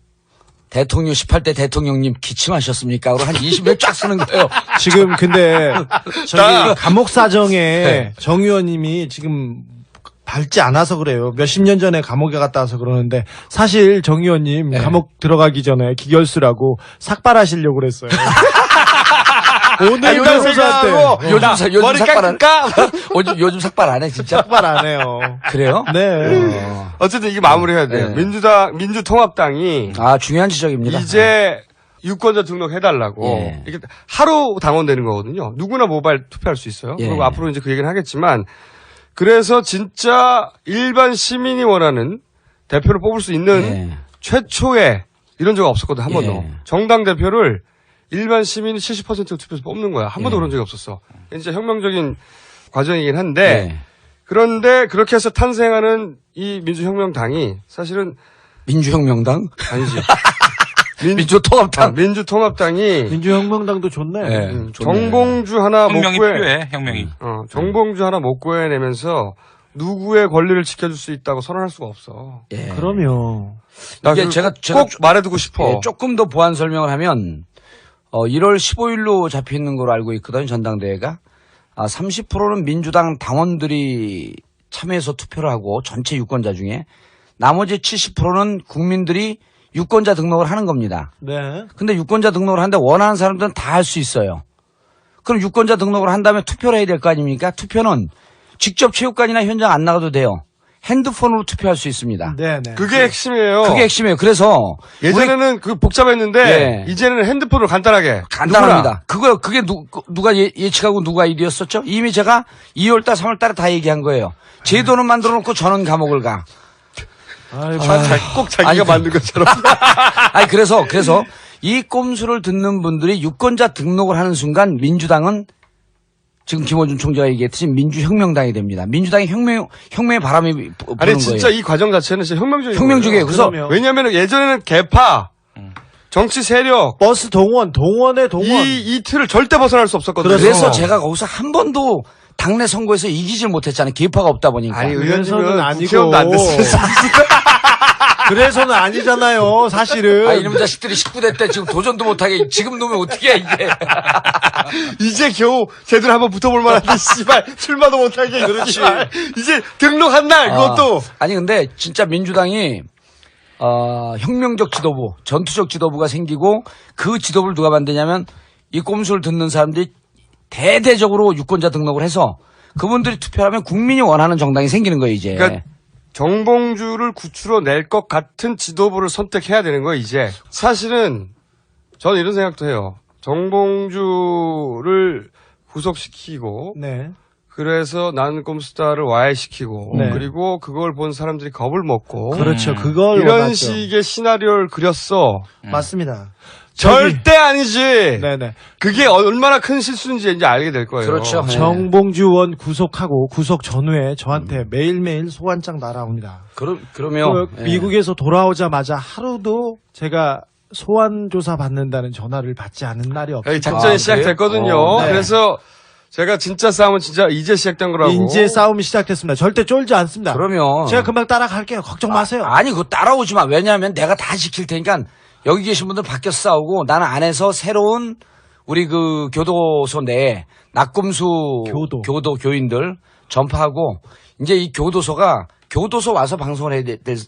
대통령 18대 대통령님 기침하셨습니까? 그리고 한 20명 쫙 쓰는 거예요. 지금 근데 저기 감옥 사정에 네. 정 의원님이 지금 밟지 않아서 그래요. 몇십 년 전에 감옥에 갔다 와서 그러는데 사실 정 의원님 네. 감옥 들어가기 전에 기결수라고 삭발하시려고 그랬어요. 오늘 교도소한테 요즘 삭발 안 요즘 삭발 안 해 진짜. 삭발 안 해요. 그래요? 네. 어쨌든 이게 마무리해야 돼요. 네. 민주통합당이 아 중요한 지적입니다. 이제 유권자 등록해달라고 예. 이게 하루 당원되는 거거든요. 누구나 모바일 투표할 수 있어요. 예. 그리고 앞으로 이제 그 얘기는 하겠지만 그래서 진짜 일반 시민이 원하는 대표를 뽑을 수 있는 예. 최초의 이런 적 없었거든 한 예. 번도. 정당 대표를 일반 시민이 70% 투표해서 뽑는 거야. 한 번도 예. 그런 적이 없었어. 진짜 혁명적인 과정이긴 한데 네. 그런데 그렇게 해서 탄생하는 이 민주혁명당이 사실은 민주혁명당, 아니지. 민주통합당. 민주통합당이 민주혁명당도 좋네. 네. 좋네. 정봉주 하나 못 혁명이 구해. 필요해. 혁명이. 정봉주 하나 못 구해내면서 누구의 권리를 지켜줄 수 있다고 선언할 수가 없어. 예. 그럼요. 나 이게 그거 제가 꼭 말해두고 싶어. 예, 조금 더 보완 설명을 하면 1월 15일로 잡혀 있는 걸로 알고 있거든요. 전당대회가 30%는 민주당 당원들이 참여해서 투표를 하고 전체 유권자 중에 나머지 70%는 국민들이 유권자 등록을 하는 겁니다. 네. 근데 유권자 등록을 하는데 원하는 사람들은 다 할 수 있어요. 그럼 유권자 등록을 한 다음에 투표를 해야 될 거 아닙니까? 투표는 직접 체육관이나 현장 안 나가도 돼요. 핸드폰으로 투표할 수 있습니다. 네네. 그게 핵심이에요. 그게 핵심이에요. 그래서 예전에는 그 복잡했는데 예. 이제는 핸드폰으로 간단하게. 간단합니다. 그게 누가 예측하고 누가 일이었었죠? 이미 제가 2월달, 3월달에 다 얘기한 거예요. 제도는 만들어 놓고 저는 감옥을 가. 꼭 자기가 아니, 만든 것처럼. 아니, 그래서 이 꼼수를 듣는 분들이 유권자 등록을 하는 순간 민주당은 지금 김어준 총재가 얘기했듯이 민주혁명당이 됩니다. 민주당이 혁명의 바람이 부는 아니 진짜 거예요. 이 과정 자체는 진짜 혁명적인 혁명적이에요. 그래서 그럼요. 왜냐하면 예전에는 개파, 정치 세력 버스 동원의 동원. 이 틀을 절대 벗어날 수 없었거든요. 그래서 제가 거기서 한 번도 당내 선거에서 이기질 못했잖아요. 개파가 없다 보니까. 아니 그래서는 의원님은 아니고. 국회의원도 안 됐어요. 그래서는 아니잖아요, 사실은. 이놈 자식들이 19대 때 지금 도전도 못하게 지금 놓으면 어떻게 해, 이게. 이제 겨우 제대로 한번 붙어볼 만한데 씨발 출마도 못하게 그렇지. 이제 등록한 날 그것도 아니, 근데 진짜 민주당이, 혁명적 지도부, 전투적 지도부가 생기고 그 지도부를 누가 만드냐면 이 꼼수를 듣는 사람들이 대대적으로 유권자 등록을 해서 그분들이 투표하면 국민이 원하는 정당이 생기는 거예요, 이제. 그러니까 정봉주를 구출어낼 것 같은 지도부를 선택해야 되는 거예요, 이제. 사실은 저는 이런 생각도 해요. 정봉주를 구속시키고 네. 그래서 나는 꼼수다를 와해시키고 네. 그리고 그걸 본 사람들이 겁을 먹고 그렇죠. 그걸 이런 원하죠. 식의 시나리오를 그렸어. 맞습니다. 절대 아니지. 네네. 그게 얼마나 큰 실수인지 이제 알게 될 거예요. 그렇죠. 네. 정봉주 의원 구속하고 구속 전후에 저한테 매일매일 소환장 날아옵니다. 그러면. 그 미국에서 돌아오자마자 하루도 제가 소환 조사 받는다는 전화를 받지 않은 날이 없어요. 작전이 시작됐거든요. 네. 그래서 제가 진짜 싸움은 진짜 이제 시작된 거라고. 이제 싸움이 시작됐습니다. 절대 쫄지 않습니다. 그러면. 제가 금방 따라갈게요. 걱정 마세요. 아니, 그거 따라오지 마. 왜냐하면 내가 다 지킬 테니까 여기 계신 분들 밖에서 싸우고 나는 안에서 새로운 우리 그 교도소 내에 낙검수 교인들 전파하고 이제 이 교도소가 교도소 와서 방송을 해야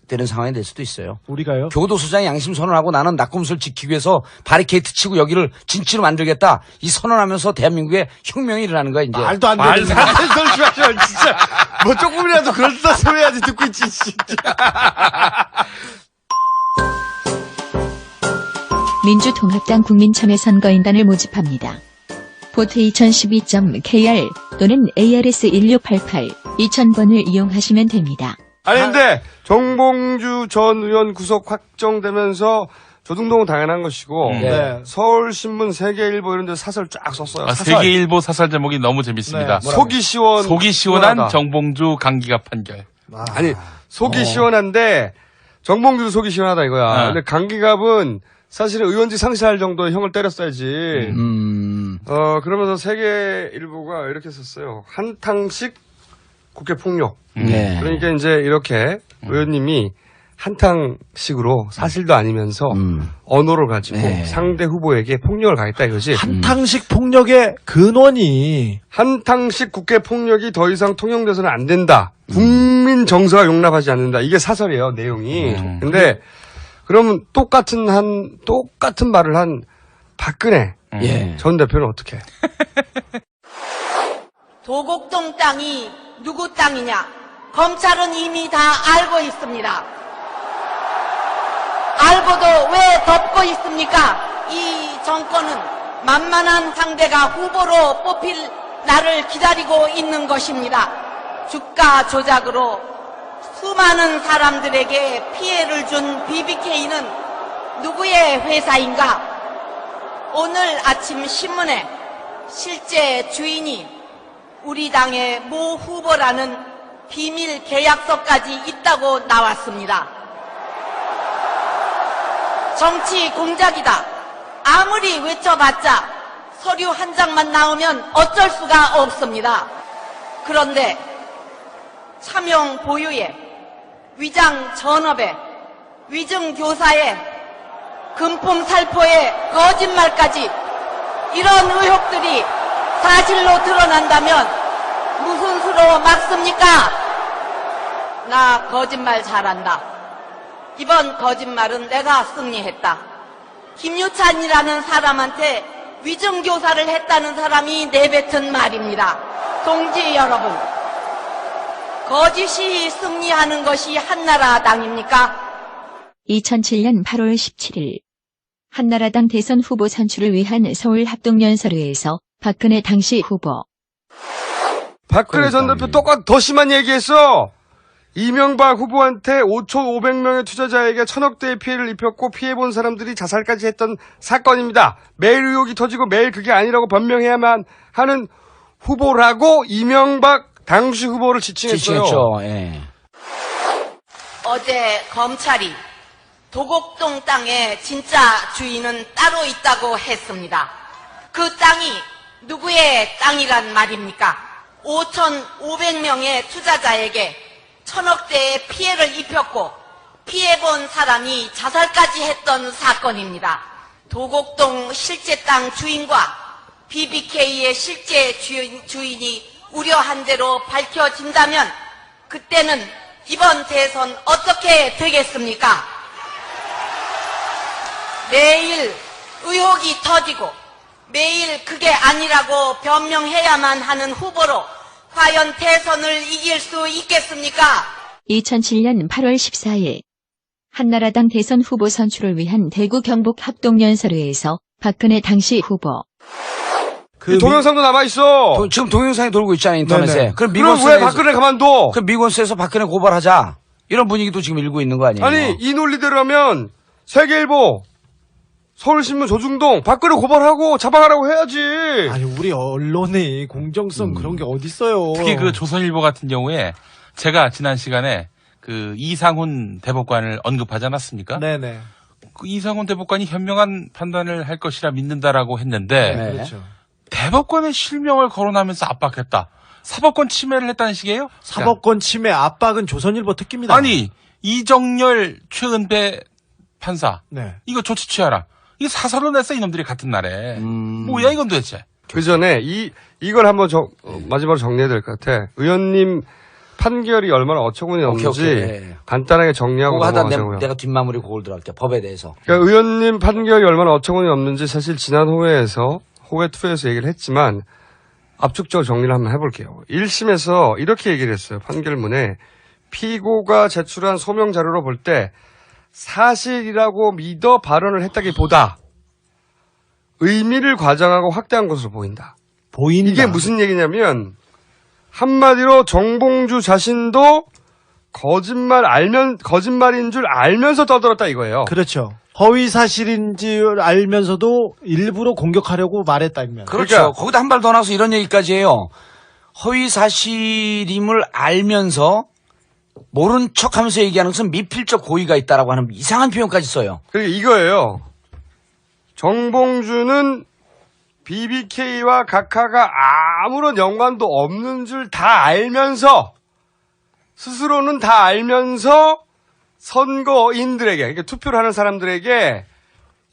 되는 상황이 될 수도 있어요. 우리가요? 교도소장이 양심 선언하고 나는 낙검수를 지키기 위해서 바리케이트 치고 여기를 진치로 만들겠다. 이 선언하면서 대한민국에 혁명이 일어나는 거야, 이제. 말도 안 되는 말도 안 되는 소리 마시면 진짜 뭐 조금이라도 그럴듯한 소리 해야지 듣고 있지 진짜. 민주통합당 국민참여선거인단을 모집합니다. 보트 2012.kr 또는 ARS1688 2000번을 이용하시면 됩니다. 아니 근데 정봉주 전 의원 구속 확정되면서 조중동은 당연한 것이고 네. 서울신문, 세계일보 이런 데 사설 쫙 썼어요. 아, 사설. 세계일보 사설 제목이 너무 재밌습니다. 네. 속이 속이 시원한 시원하다. 정봉주 강기갑 판결. 아니 속이 시원한데 정봉주도 속이 시원하다 이거야. 근데 강기갑은 사실은 의원직 상실할 정도의 형을 때렸어야지. 그러면서 세계일보가 이렇게 썼어요. 한탕식 국회 폭력. 네. 그러니까 이제 이렇게 의원님이 한탕식으로 사실도 아니면서 언어를 가지고 네. 상대 후보에게 폭력을 가했다 이거지. 한탕식 폭력의 근원이 한탕식 국회 폭력이 더 이상 통용돼서는 안 된다. 국민 정서가 용납하지 않는다. 이게 사설이에요, 내용이. 근데 그러면 똑같은 말을 한 박근혜 예. 전 대표는 어떻게? 도곡동 땅이 누구 땅이냐? 검찰은 이미 다 알고 있습니다. 알고도 왜 덮고 있습니까? 이 정권은 만만한 상대가 후보로 뽑힐 날을 기다리고 있는 것입니다. 주가 조작으로 수많은 사람들에게 피해를 준 BBK는 누구의 회사인가? 오늘 아침 신문에 실제 주인이 우리 당의 모 후보라는 비밀 계약서까지 있다고 나왔습니다. 정치 공작이다. 아무리 외쳐봤자 서류 한 장만 나오면 어쩔 수가 없습니다. 그런데 차명 보유에 위장 전업에 위증 교사에 금품 살포에 거짓말까지 이런 의혹들이 사실로 드러난다면 무슨 수로 막습니까? 나 거짓말 잘한다. 이번 거짓말은 내가 승리했다. 김유찬이라는 사람한테 위증교사를 했다는 사람이 내뱉은 말입니다. 동지 여러분, 거짓이 승리하는 것이 한나라당입니까? 2007년 8월 17일 한나라당 대선 후보 선출을 위한 서울 합동연설회에서 박근혜 당시 후보 박근혜 전 대표 더 심한 얘기했어. 이명박 후보한테 5,500명의 투자자에게 1,000억대의 피해를 입혔고 피해본 사람들이 자살까지 했던 사건입니다. 매일 의혹이 터지고 매일 그게 아니라고 변명해야만 하는 후보라고 이명박 당시 후보를 지칭했어요. 지칭했죠. 예. 어제 검찰이 도곡동 땅의 진짜 주인은 따로 있다고 했습니다. 그 땅이 누구의 땅이란 말입니까? 5,500명의 투자자에게 1,000억대의 피해를 입혔고 피해본 사람이 자살까지 했던 사건입니다. 도곡동 실제 땅 주인과 BBK의 실제 주인이 우려한 대로 밝혀진다면 그때는 이번 대선 어떻게 되겠습니까? 매일 의혹이 터지고 매일 그게 아니라고 변명해야만 하는 후보로 과연 대선을 이길 수 있겠습니까? 2007년 8월 14일 한나라당 대선 후보 선출을 위한 대구 경북 합동연설회에서 박근혜 당시 후보 이 동영상도 남아있어. 지금 동영상이 돌고 있잖아요, 인터넷에. 네네. 그럼 그럼 왜 박근혜 가만둬? 그럼 미권수에서 박근혜 고발하자. 이런 분위기도 지금 일고 있는 거 아니에요? 아니 이 논리대로 하면 세계일보, 서울신문, 조중동 박근혜 고발하고 잡아가라고 해야지. 아니 우리 언론의 공정성 그런 게 어딨어요. 특히 그 조선일보 같은 경우에 제가 지난 시간에 그 이상훈 대법관을 언급하지 않았습니까? 네네. 그 이상훈 대법관이 현명한 판단을 할 것이라 믿는다라고 했는데 네. 그렇죠. 대법관의 실명을 거론하면서 압박했다. 사법권 침해를 했다는 식이에요? 사법권 침해 압박은 조선일보 특기입니다. 아니 이정열 최은배 판사 네. 이거 조치 취하라. 이게 사설로 냈어 이놈들이 같은 날에. 뭐야 이건 도대체. 그 전에 이걸 한번 마지막으로 정리해야 될 것 같아. 의원님 판결이 얼마나 어처구니 없는지 오케이. 간단하게 정리하고 그거 하다 넘어가자고요. 내가 뒷마무리 그걸 들어갈게. 법에 대해서. 그러니까 의원님 판결이 얼마나 어처구니 없는지 사실 지난 호회 투에서 얘기를 했지만 압축적으로 정리를 한번 해볼게요. 1심에서 이렇게 얘기를 했어요. 판결문에 피고가 제출한 소명 자료로 볼 때 사실이라고 믿어 발언을 했다기보다 의미를 과장하고 확대한 것으로 보인다. 보인다. 이게 무슨 얘기냐면 한마디로 정봉주 자신도 거짓말인 줄 알면서 떠들었다 이거예요. 그렇죠. 허위 사실인 줄 알면서도 일부러 공격하려고 말했다 이면. 그렇죠. 그러니까- 거기다 한 발 더 나서 이런 얘기까지 해요. 허위 사실임을 알면서 모른 척하면서 얘기하는 것은 미필적 고의가 있다라고 하는 이상한 표현까지 써요. 그리고 이거예요. 정봉주는 BBK와 각하가 아무런 연관도 없는 줄 다 알면서 스스로는 다 알면서 선거인들에게 그러니까 투표를 하는 사람들에게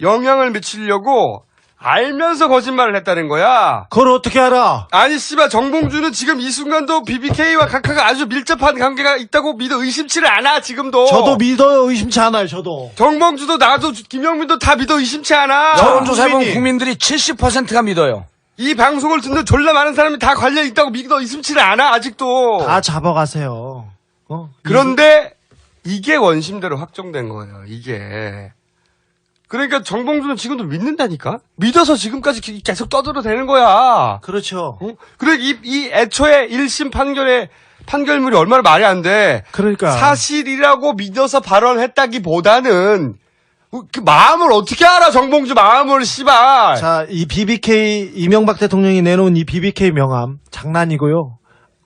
영향을 미치려고 알면서 거짓말을 했다는 거야. 그걸 어떻게 알아? 아니 씨발 정봉주는 지금 이 순간도 BBK와 각하가 아주 밀접한 관계가 있다고 믿어 의심치를 않아 지금도. 저도 믿어요. 의심치 않아요. 저도. 정봉주도 나도 김영민도 다 믿어 의심치 않아. 여론조사해보면 국민들이 70%가 믿어요. 이 방송을 듣는 졸라 많은 사람이 다 관련 있다고 믿어 의심치를 않아 아직도. 다 잡아가세요. 그런데 이게 원심대로 확정된 거예요. 이게. 그러니까 정봉주는 지금도 믿는다니까. 믿어서 지금까지 계속 떠들어대는 거야. 그렇죠. 어? 그리고 이 애초에 1심 판결물이 얼마나 말이 안 돼. 그러니까. 사실이라고 믿어서 발언했다기보다는 그 마음을 어떻게 알아 정봉주 마음을 씨발. 자, 이 BBK 이명박 대통령이 내놓은 이 BBK 명함 장난이고요.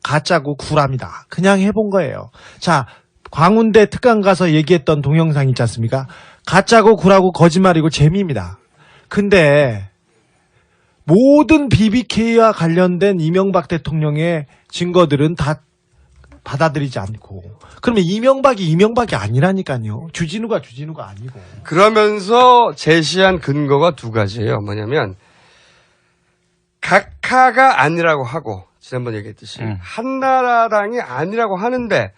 가짜고 구랍니다. 그냥 해본 거예요. 자, 광운대 특강 가서 얘기했던 동영상 있지 않습니까? 가짜고 구라고 거짓말이고 재미입니다. 근데 모든 BBK와 관련된 이명박 대통령의 증거들은 다 받아들이지 않고 그러면 이명박이 아니라니까요. 주진우가 아니고. 그러면서 제시한 근거가 두 가지예요. 뭐냐면 각하가 아니라고 하고 지난번 얘기했듯이 한나라당이 아니라고 하는데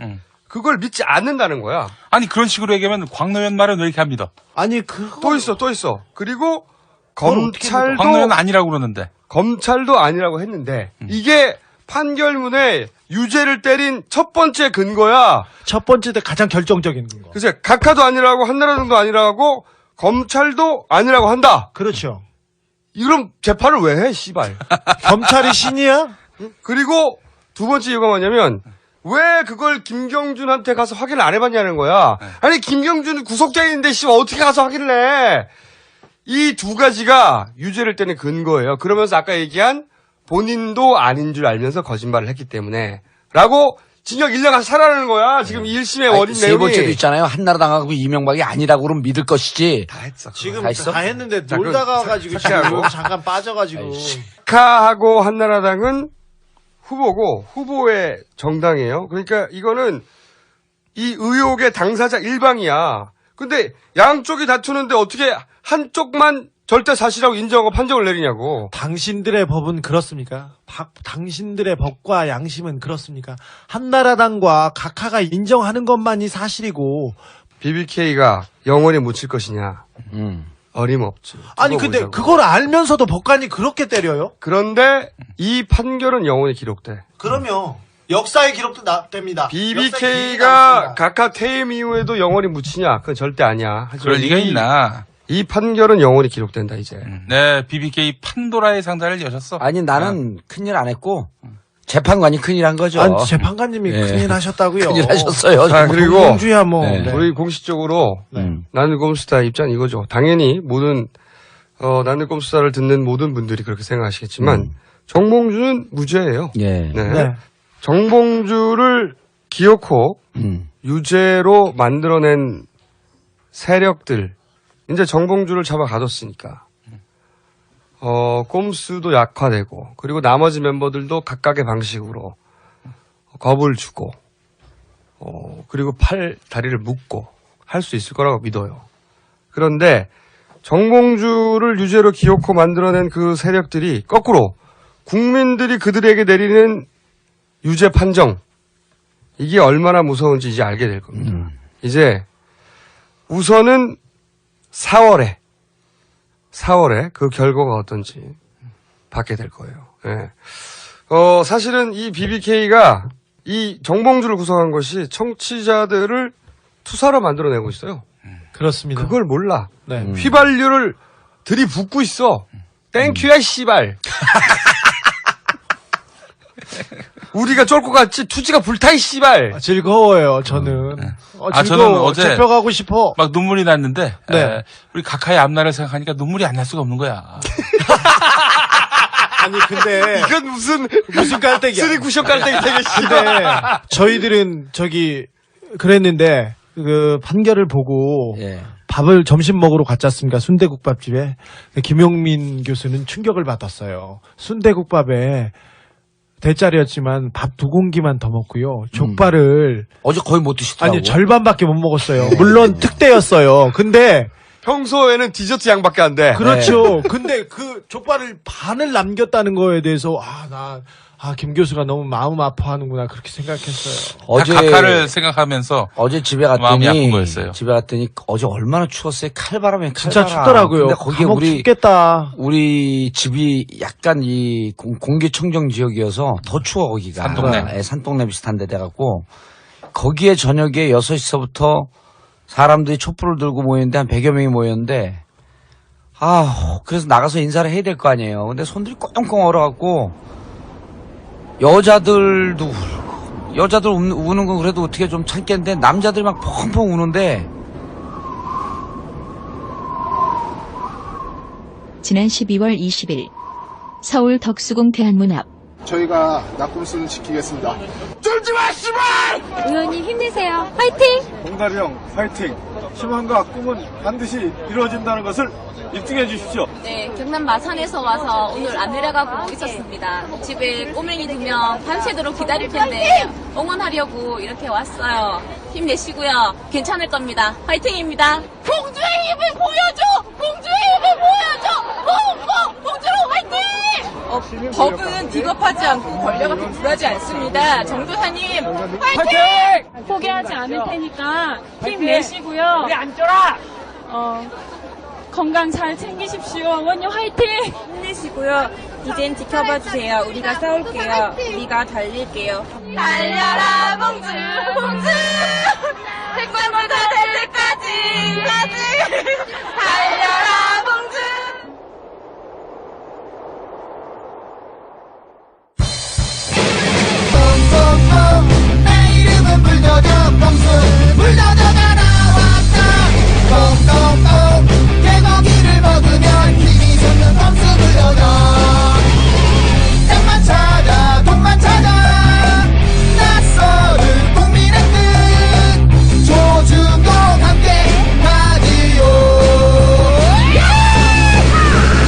그걸 믿지 않는다는 거야. 아니 그런 식으로 얘기하면 광노현 말은 왜 이렇게 합니다. 아니 그거 또 있어. 그리고 그걸 어떻게 광노현 아니라고 그러는데. 검찰도 아니라고 했는데 이게 판결문에 유죄를 때린 첫 번째 근거야. 첫 번째 때 가장 결정적인 거. 그래서 각하도 아니라고 한나라당도 아니라고 검찰도 아니라고 한다. 그렇죠. 이런 재판을 왜 해, 씨발. 검찰이 신이야? 그리고 두 번째 이유가 뭐냐면 왜 그걸 김경준한테 가서 확인을 안 해봤냐는 거야. 아니 김경준은 구속돼 있는데 씨발 어떻게 가서 확인을 해. 이 두 가지가 유죄를 때는 근거예요. 그러면서 아까 얘기한 본인도 아닌 줄 알면서 거짓말을 했기 때문에 라고 징역 1년 가서 살아라는 거야. 지금 1심의 원인 세 내용이. 번째도 있잖아요. 한나라당하고 이명박이 아니라고 그러면 믿을 것이지. 다 했어. 지금 다 했어? 다 했는데 자, 놀다가 그럼 가지고 삭제하고. 지금 잠깐 빠져가지고. 각하하고 한나라당은 후보고 후보의 정당이에요. 그러니까 이거는 이 의혹의 당사자 일방이야. 근데 양쪽이 다투는데 어떻게 한쪽만 절대 사실이라고 인정하고 판정을 내리냐고. 당신들의 법은 그렇습니까? 당신들의 법과 양심은 그렇습니까? 한나라당과 각하가 인정하는 것만이 사실이고. BBK가 영원히 묻힐 것이냐. 어림없지. 아니 두고 근데 보자고. 그걸 알면서도 법관이 그렇게 때려요? 그런데 이 판결은 영원히 기록돼. 그러면 역사의 기록도 됩니다. BBK가 각하 퇴임 이후에도 영원히 묻히냐? 그건 절대 아니야. 하지만 그럴 리가 있나. 이 판결은 영원히 기록된다 이제. 네, BBK 판도라의 상자를 여셨어. 아니 나는 큰일 안 했고 재판관이 큰일 한 거죠. 아니 재판관님이 네. 큰일 하셨다고요. 큰일 하셨어요. 자, 그리고 공주야 뭐. 네. 네. 우리 공식적으로 나늘곰수다 입장 이거죠. 당연히 모든 나늘곰수다를 듣는 모든 분들이 그렇게 생각하시겠지만 정봉주는 무죄예요. 예. 네. 네. 정봉주를 기어코 유죄로 만들어낸 세력들 이제 정봉주를 잡아 가뒀으니까 꼼수도 약화되고 그리고 나머지 멤버들도 각각의 방식으로 겁을 주고 그리고 다리를 묶고 할 수 있을 거라고 믿어요. 그런데 정봉주를 유죄로 기어코 만들어낸 그 세력들이 거꾸로 국민들이 그들에게 내리는 유죄 판정 이게 얼마나 무서운지 이제 알게 될 겁니다. 이제 우선은 4월에 그 결과가 어떤지 받게 될 거예요. 예. 사실은 이 BBK가 이 정봉주를 구성한 것이 청취자들을 투사로 만들어내고 있어요. 그렇습니다. 그걸 몰라. 네. 휘발유를 들이붓고 있어. 땡큐야 씨발. 우리가 쫄 것 같지 투지가 불타 이 씨발. 즐거워요, 저는. 아, 저는 즐거워. 어제 잡혀가고 싶어. 막 눈물이 났는데 네. 우리 각하의 앞날을 생각하니까 눈물이 안 날 수가 없는 거야. 아니, 근데. 이건 무슨 깔때기야. 쓰리 쿠션 깔때기 되게 싫어. 근데 저희들은 그랬는데 그 판결을 보고 예. 밥을 점심 먹으러 갔지 않습니까? 순대국밥집에. 김용민 교수는 충격을 받았어요. 순대국밥에 대짜리였지만 밥 2공기만 더 먹고요. 족발을 어제 거의 못 드시더라고. 아니 절반밖에 못 먹었어요. 물론 특대였어요. 근데 평소에는 디저트 양밖에 안 돼. 그렇죠. 근데 그 족발을 반을 남겼다는 거에 대해서 김 교수가 너무 마음 아파하는구나 그렇게 생각했어요. 어제 각하를 생각하면서 어제 집에 마음이 아픈 갔더니 거였어요. 집에 갔더니 어제 얼마나 추웠어요. 칼바람에 진짜 칼바람. 춥더라고요. 근데 거기에 감옥 우리 춥겠다. 우리 집이 약간 이 공기청정 지역이어서 더 추워 거기가. 산동네. 예, 산동네 비슷한 데 돼갖고 거기에 저녁에 6시서부터 사람들이 촛불을 들고 모였는데 한 100여 명이 모였는데 그래서 나가서 인사를 해야 될 거 아니에요. 근데 손들이 꽁꽁 얼어갖고 여자들 우는 건 그래도 어떻게 좀 참겠는데 남자들이 막 펑펑 우는데 지난 12월 20일 서울 덕수궁 대한문 앞 저희가 낙곰수는 지키겠습니다. 의원님 힘내세요. 파이팅! 봉다리 형 파이팅. 희망과 꿈은 반드시 이루어진다는 것을 입증해 주십시오. 네, 경남 마산에서 와서 오늘 안 내려가고 있었습니다. 집에 꼬맹이 2명 밤새도록 기다릴 텐데 응원하려고 이렇게 왔어요. 힘내시고요. 괜찮을 겁니다. 파이팅입니다. 공주의 힘을 보여줘! 공주의 힘을 보여줘! 공주로 화이팅! 법은 비겁하지 않고 권력 앞에 굴하지 않습니다. 정도사님 화이팅! 포기하지 않을 테니까 힘내시고요. 우리 안 쫄아! 건강 잘 챙기십시오. 원님 화이팅! 힘내시고요. 이젠 지켜봐 주세요. 우리가 싸울게요. 우리가 달릴게요. 달려라 공주 공주 태권도 될 때까지 달려라 공주. 내 이름은 불도저 봉수 불도저가 나왔다. 꽁꽁꽁 개고기를 먹으면 힘이 솟는 봉수 불도저. 땅만 찾아 돈만 찾아 낯설은 국민의 뜻 조중동 함께 가지요.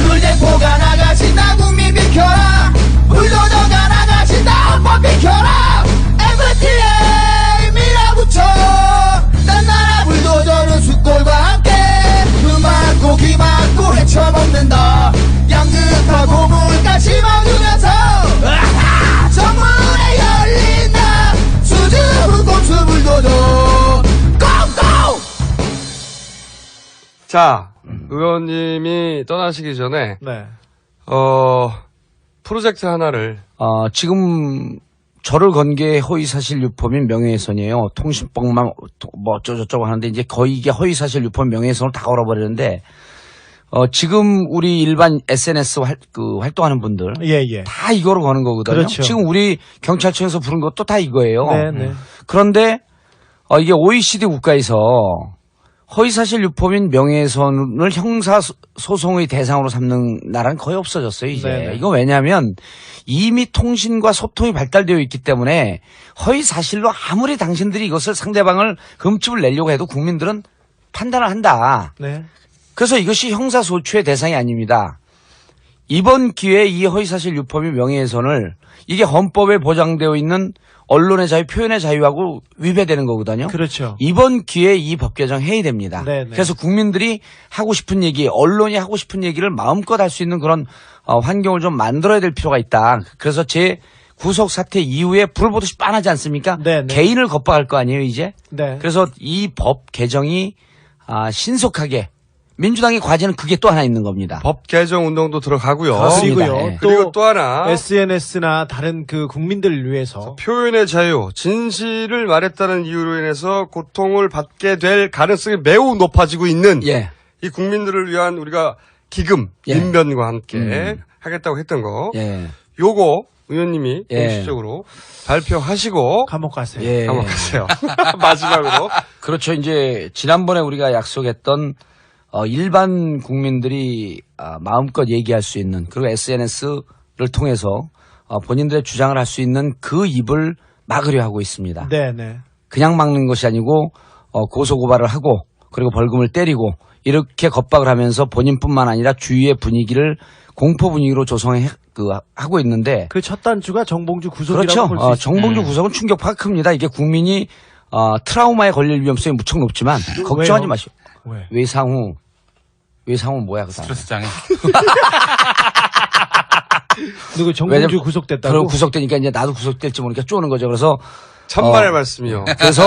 물대포가 나가신다 국민 비켜라. 불도저가 나가신다 헌법 비켜라. FTA 밀어붙여 딴 나라 불도저는 숫골과 함께 눈 막고 귀 막고 헤쳐먹는다. 양극하고 물까지 먹으면서 정문에 열린다. 수줍은 꼼수 불도저 꽁꽁. 자, 의원님이 떠나시기 전에 네. 프로젝트 하나를 지금 저를 건 게 허위사실 유포민 명예훼손이에요. 통신법만 뭐 어쩌고저쩌고 하는데 이제 거의 이게 허위사실 유포민 명예훼손을 다 걸어버리는데 지금 우리 일반 SNS 활동하는 분들 예. 다 이거로 거는 거거든요. 그렇죠. 지금 우리 경찰청에서 부른 것도 다 이거예요. 네. 그런데 이게 OECD 국가에서 허위사실 유포민 명예훼손을 형사소송의 대상으로 삼는 나라는 거의 없어졌어요, 이제. 네네. 이거 왜냐하면 이미 통신과 소통이 발달되어 있기 때문에 허위사실로 아무리 당신들이 이것을 상대방을 금집을 내려고 해도 국민들은 판단을 한다. 네. 그래서 이것이 형사소추의 대상이 아닙니다. 이번 기회에 이 허위사실 유포민 명예훼손을 이게 헌법에 보장되어 있는 언론의 자유, 표현의 자유하고 위배되는 거거든요. 그렇죠. 이번 기회에 이 법 개정해야 됩니다. 네네. 그래서 국민들이 하고 싶은 얘기, 언론이 하고 싶은 얘기를 마음껏 할 수 있는 그런 환경을 좀 만들어야 될 필요가 있다. 그래서 제 구속 사태 이후에 불을 보듯이 빤하지 않습니까? 네네. 개인을 겁박할 거 아니에요, 이제? 네. 그래서 이 법 개정이 신속하게 민주당의 과제는 그게 또 하나 있는 겁니다. 법 개정 운동도 들어가고요. 그렇습니다. 그리고요. 예. 그리고 또 하나 SNS나 다른 그 국민들을 위해서 표현의 자유, 진실을 말했다는 이유로 인해서 고통을 받게 될 가능성이 매우 높아지고 있는 예. 이 국민들을 위한 우리가 기금, 예. 민변과 함께 하겠다고 했던 거. 예. 요거 의원님이 예. 공식적으로 발표하시고 감옥 가세요. 예. 감옥하세요. 마지막으로. 그렇죠. 이제 지난번에 우리가 약속했던 일반 국민들이 마음껏 얘기할 수 있는 그리고 SNS를 통해서 본인들의 주장을 할 수 있는 그 입을 막으려 하고 있습니다. 네네. 그냥 막는 것이 아니고 고소고발을 하고 그리고 벌금을 때리고 이렇게 겁박을 하면서 본인뿐만 아니라 주위의 분위기를 공포 분위기로 하고 있는데 그 첫 단추가 정봉주 구속이라고 그렇죠. 볼 수 있습니다. 정봉주 구속은 충격파가 큽니다. 이게 국민이 트라우마에 걸릴 위험성이 무척 높지만 걱정하지 왜요? 마시오. 왜? 외상후 뭐야 그 사람. 스트레스 장애. 누구 정봉주 왜냐면 구속됐다고? 그럼 구속되니까 이제 나도 구속될지 모르니까 쪼는 거죠. 그래서 천만의 말씀이요. 그래서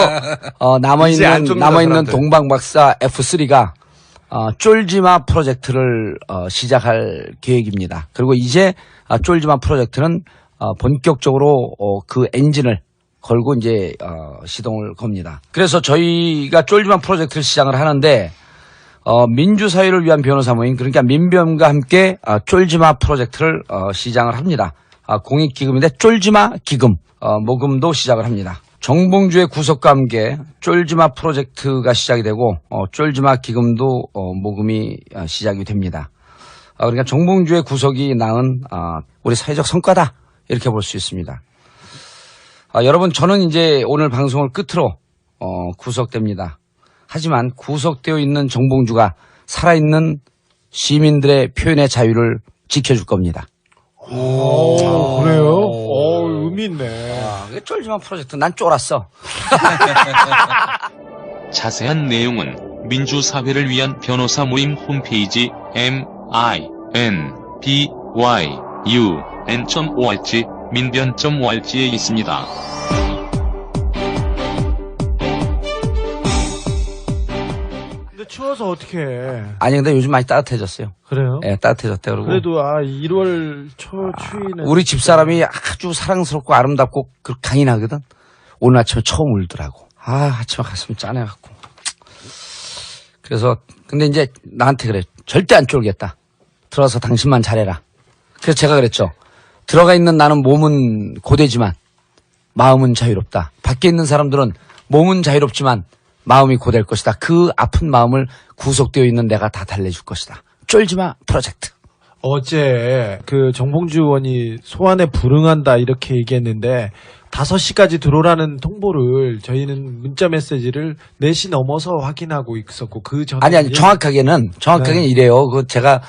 이제 안 좁니다, 남아있는 사람들. 동방박사 F3가 쫄지마 프로젝트를 시작할 계획입니다. 그리고 이제 쫄지마 프로젝트는 본격적으로 그 엔진을 걸고 이제 시동을 겁니다. 그래서 저희가 쫄지마 프로젝트를 시작을 하는데 민주사회를 위한 변호사 모임 그러니까 민변과 함께 쫄지마 프로젝트를 시작을 합니다. 공익기금인데 쫄지마 기금 모금도 시작을 합니다. 정봉주의 구속과 함께 쫄지마 프로젝트가 시작이 되고 쫄지마 기금도 모금이 시작이 됩니다. 그러니까 정봉주의 구속이 낳은 우리 사회적 성과다 이렇게 볼 수 있습니다. 여러분 저는 이제 오늘 방송을 끝으로 구속됩니다. 하지만 구속되어 있는 정봉주가 살아있는 시민들의 표현의 자유를 지켜줄 겁니다. 오, 그래요? 의미 있네. 쫄지마 프로젝트 난 쫄았어. 자세한 내용은 민주사회를 위한 변호사 모임 홈페이지 minbyun.org 민변.org에 있습니다. 근데 추워서 어떻게 해? 아니 근데 요즘 많이 따뜻해졌어요. 그래요? 예, 따뜻해졌대 그러고. 그래도 1월 추위는 우리 집사람이 아주 사랑스럽고 아름답고 강인하거든. 오늘 아침에 처음 울더라고. 아침에 가슴이 짠해갖고. 그래서 근데 이제 나한테 그래. 절대 안 쫄겠다. 들어가서 당신만 잘해라. 그래서 제가 그랬죠. 들어가 있는 나는 몸은 고되지만 마음은 자유롭다. 밖에 있는 사람들은 몸은 자유롭지만 마음이 고될 것이다. 그 아픈 마음을 구속되어 있는 내가 다 달래줄 것이다. 쫄지마 프로젝트. 어제 그 정봉주 의원이 소환에 불응한다 이렇게 얘기했는데 5시까지 들어오라는 통보를 저희는 문자 메시지를 4시 넘어서 확인하고 있었고 그 전에 아니 정확하게는 네. 이래요. 그 제가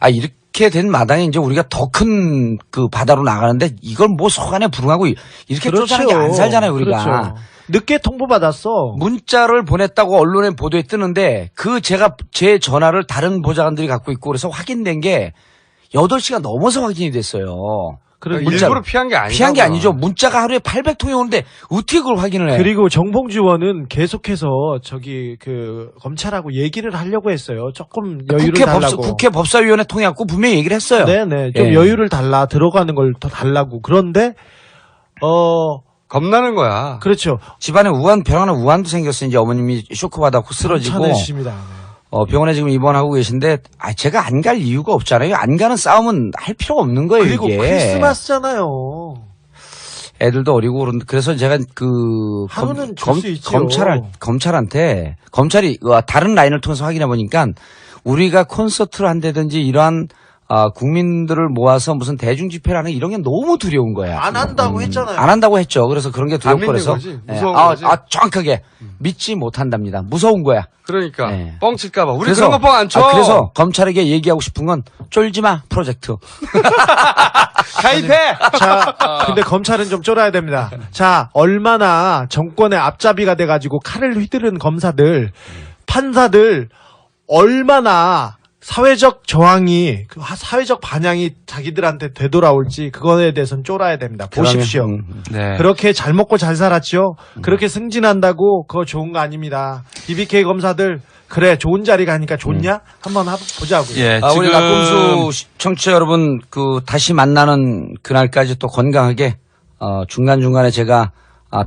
이렇게 된 마당에 이제 우리가 더 큰 그 바다로 나가는데 이걸 뭐 소관에 불응하고 이렇게 그렇죠. 쫓아내게 안 살잖아요 우리가. 그렇죠. 늦게 통보받았어. 문자를 보냈다고 언론에 보도에 뜨는데 제가 제 전화를 다른 보좌관들이 갖고 있고 그래서 확인된 게 8시가 넘어서 확인이 됐어요. 그러니까 일부러 피한 게 아니죠. 피한 게 아니죠. 문자가 하루에 800통이 오는데 어떻게 그걸 확인을 해? 그리고 정봉주 의원은 계속해서 검찰하고 얘기를 하려고 했어요. 조금 여유를 달라고. 국회 법사위원회 통해갖고 분명히 얘기를 했어요. 네네. 좀 여유를 달라. 들어가는 걸 더 달라고. 그런데 겁나는 거야. 그렇죠. 집안에 병원에 우환도 생겼어요. 이제 어머님이 쇼크받았고 쓰러지고. 괜찮으십니다. 병원에 지금 입원하고 계신데 제가 안 갈 이유가 없잖아요. 안 가는 싸움은 할 필요가 없는 거예요. 그리고 이게. 크리스마스잖아요. 애들도 어리고 그래서 제가 하루는 줄 수 있죠. 검찰한테 검찰이 다른 라인을 통해서 확인해 보니까 우리가 콘서트를 한다든지 이러한 국민들을 모아서 무슨 대중 집회를 하는 이런 게 너무 두려운 거야. 안 한다고 했잖아요. 안 한다고 했죠. 그래서 그런 게 두렵고 그래서 무서운 거지. 정확하게 믿지 못한답니다. 무서운 거야. 그러니까 네. 뻥칠까봐. 우리 그래서, 그런 거 뻥 안 쳐. 그래서 검찰에게 얘기하고 싶은 건 쫄지마 프로젝트. 가입해. 자, 근데 검찰은 좀 쫄아야 됩니다. 자, 얼마나 정권의 앞잡이가 돼가지고 칼을 휘두른 검사들, 판사들, 얼마나 사회적 저항이, 사회적 반향이 자기들한테 되돌아올지 그거에 대해서는 쫄아야 됩니다. 보십시오. 네. 그렇게 잘 먹고 잘 살았죠. 그렇게 승진한다고 그거 좋은 거 아닙니다. BBK 검사들 그래 좋은 자리 가니까 좋냐? 한번 보자고요. 예, 우리 낙검수 청취자 여러분 다시 만나는 그날까지 또 건강하게 중간중간에 제가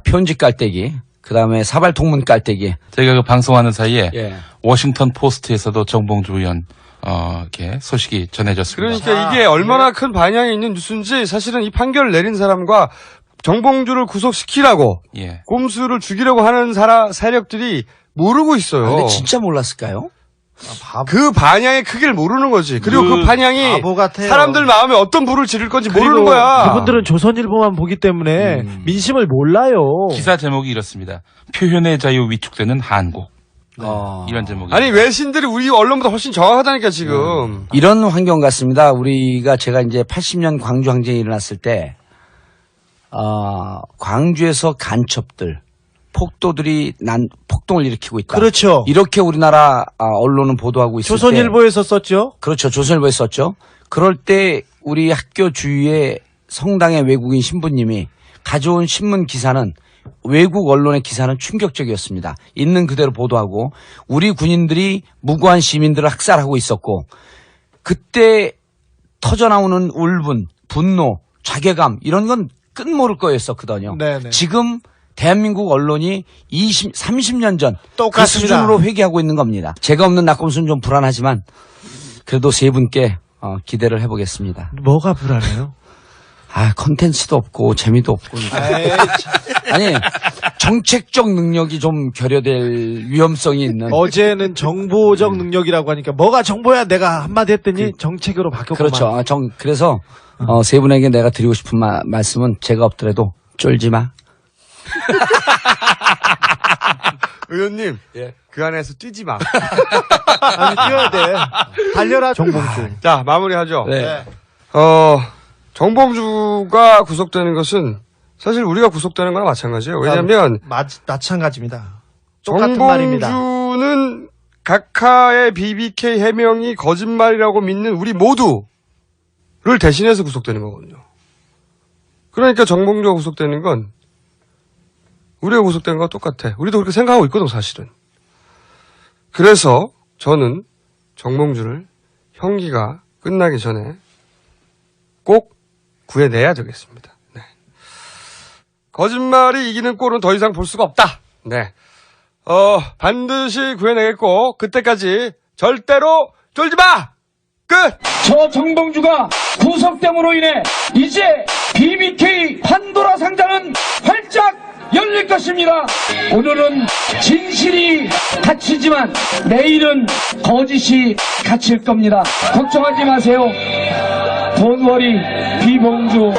편지 깔때기 그다음에 사발 통문 깔때기 저희가 방송하는 사이에 예. 워싱턴 포스트에서도 정봉주 의원 이렇게 소식이 전해졌습니다. 그러니까 이게 얼마나 큰 반향이 있는 뉴스인지 사실은 이 판결을 내린 사람과 정봉주를 구속시키라고 예. 꼼수를 죽이려고 하는 세력들이 모르고 있어요. 근데 진짜 몰랐을까요? 그 반향의 크기를 모르는 거지. 그리고 그 반향이 바보 같아요. 사람들 마음에 어떤 불을 지를 건지 모르는 그리고 거야. 그분들은 조선일보만 보기 때문에 민심을 몰라요. 기사 제목이 이렇습니다. 표현의 자유 위축되는 한국. 네, 이런 제목이. 아니 외신들이 우리 언론보다 훨씬 정확하다니까 지금. 이런 환경 같습니다. 제가 이제 80년 광주 항쟁이 일어났을 때, 광주에서 간첩들, 폭도들이 폭동을 일으키고 있다. 그렇죠. 이렇게 우리나라 언론은 보도하고 있을 때. 조선일보에서 썼죠. 그렇죠. 조선일보에 썼죠. 그럴 때 우리 학교 주위에 성당의 외국인 신부님이 가져온 신문 기사는 외국 언론의 기사는 충격적이었습니다. 있는 그대로 보도하고 우리 군인들이 무고한 시민들을 학살하고 있었고 그때 터져나오는 울분, 분노, 자괴감 이런 건 끝모를 거였었거든요. 네네. 지금 대한민국 언론이 30년 전 그 똑같습니다. 수준으로 회귀하고 있는 겁니다. 제가 없는 낙검수는 좀 불안하지만 그래도 세 분께 기대를 해보겠습니다. 뭐가 불안해요? 컨텐츠도 없고 재미도 없고. 아니 정책적 능력이 좀 결여될 위험성이 있는. 어제는 정보적 능력이라고 하니까 뭐가 정보야 내가 한마디 했더니 정책으로 바뀌었구만. 그렇죠. 그래서 세 분에게 내가 드리고 싶은 말씀은 제가 없더라도 쫄지 마. 의원님, 그 안에서 뛰지 마. 아니 뛰어야 돼. 달려라 정봉주. 자 마무리하죠. 네. 정봉주가 구속되는 것은 사실 우리가 구속되는 거나 마찬가지예요. 왜냐하면 마찬가지입니다. 똑같은 말입니다. 정봉주는 각하의 BBK 해명이 거짓말이라고 믿는 우리 모두를 대신해서 구속되는 거거든요. 그러니까 정봉주가 구속되는 건 우리가 구속된 거와 똑같아. 우리도 그렇게 생각하고 있거든 사실은. 그래서 저는 정봉주를 형기가 끝나기 전에 꼭 구해내야 되겠습니다. 네. 거짓말이 이기는 꼴은 더 이상 볼 수가 없다. 네. 반드시 구해내겠고 그때까지 절대로 쫄지 마. 끝. 저 정봉주가 구속됨으로 인해 이제 BBK 판도라 상자는 활짝 열릴 것입니다. 오늘은 진실이 갇히지만 내일은 거짓이 갇힐 겁니다. 걱정하지 마세요. Don't worry, 비봉주.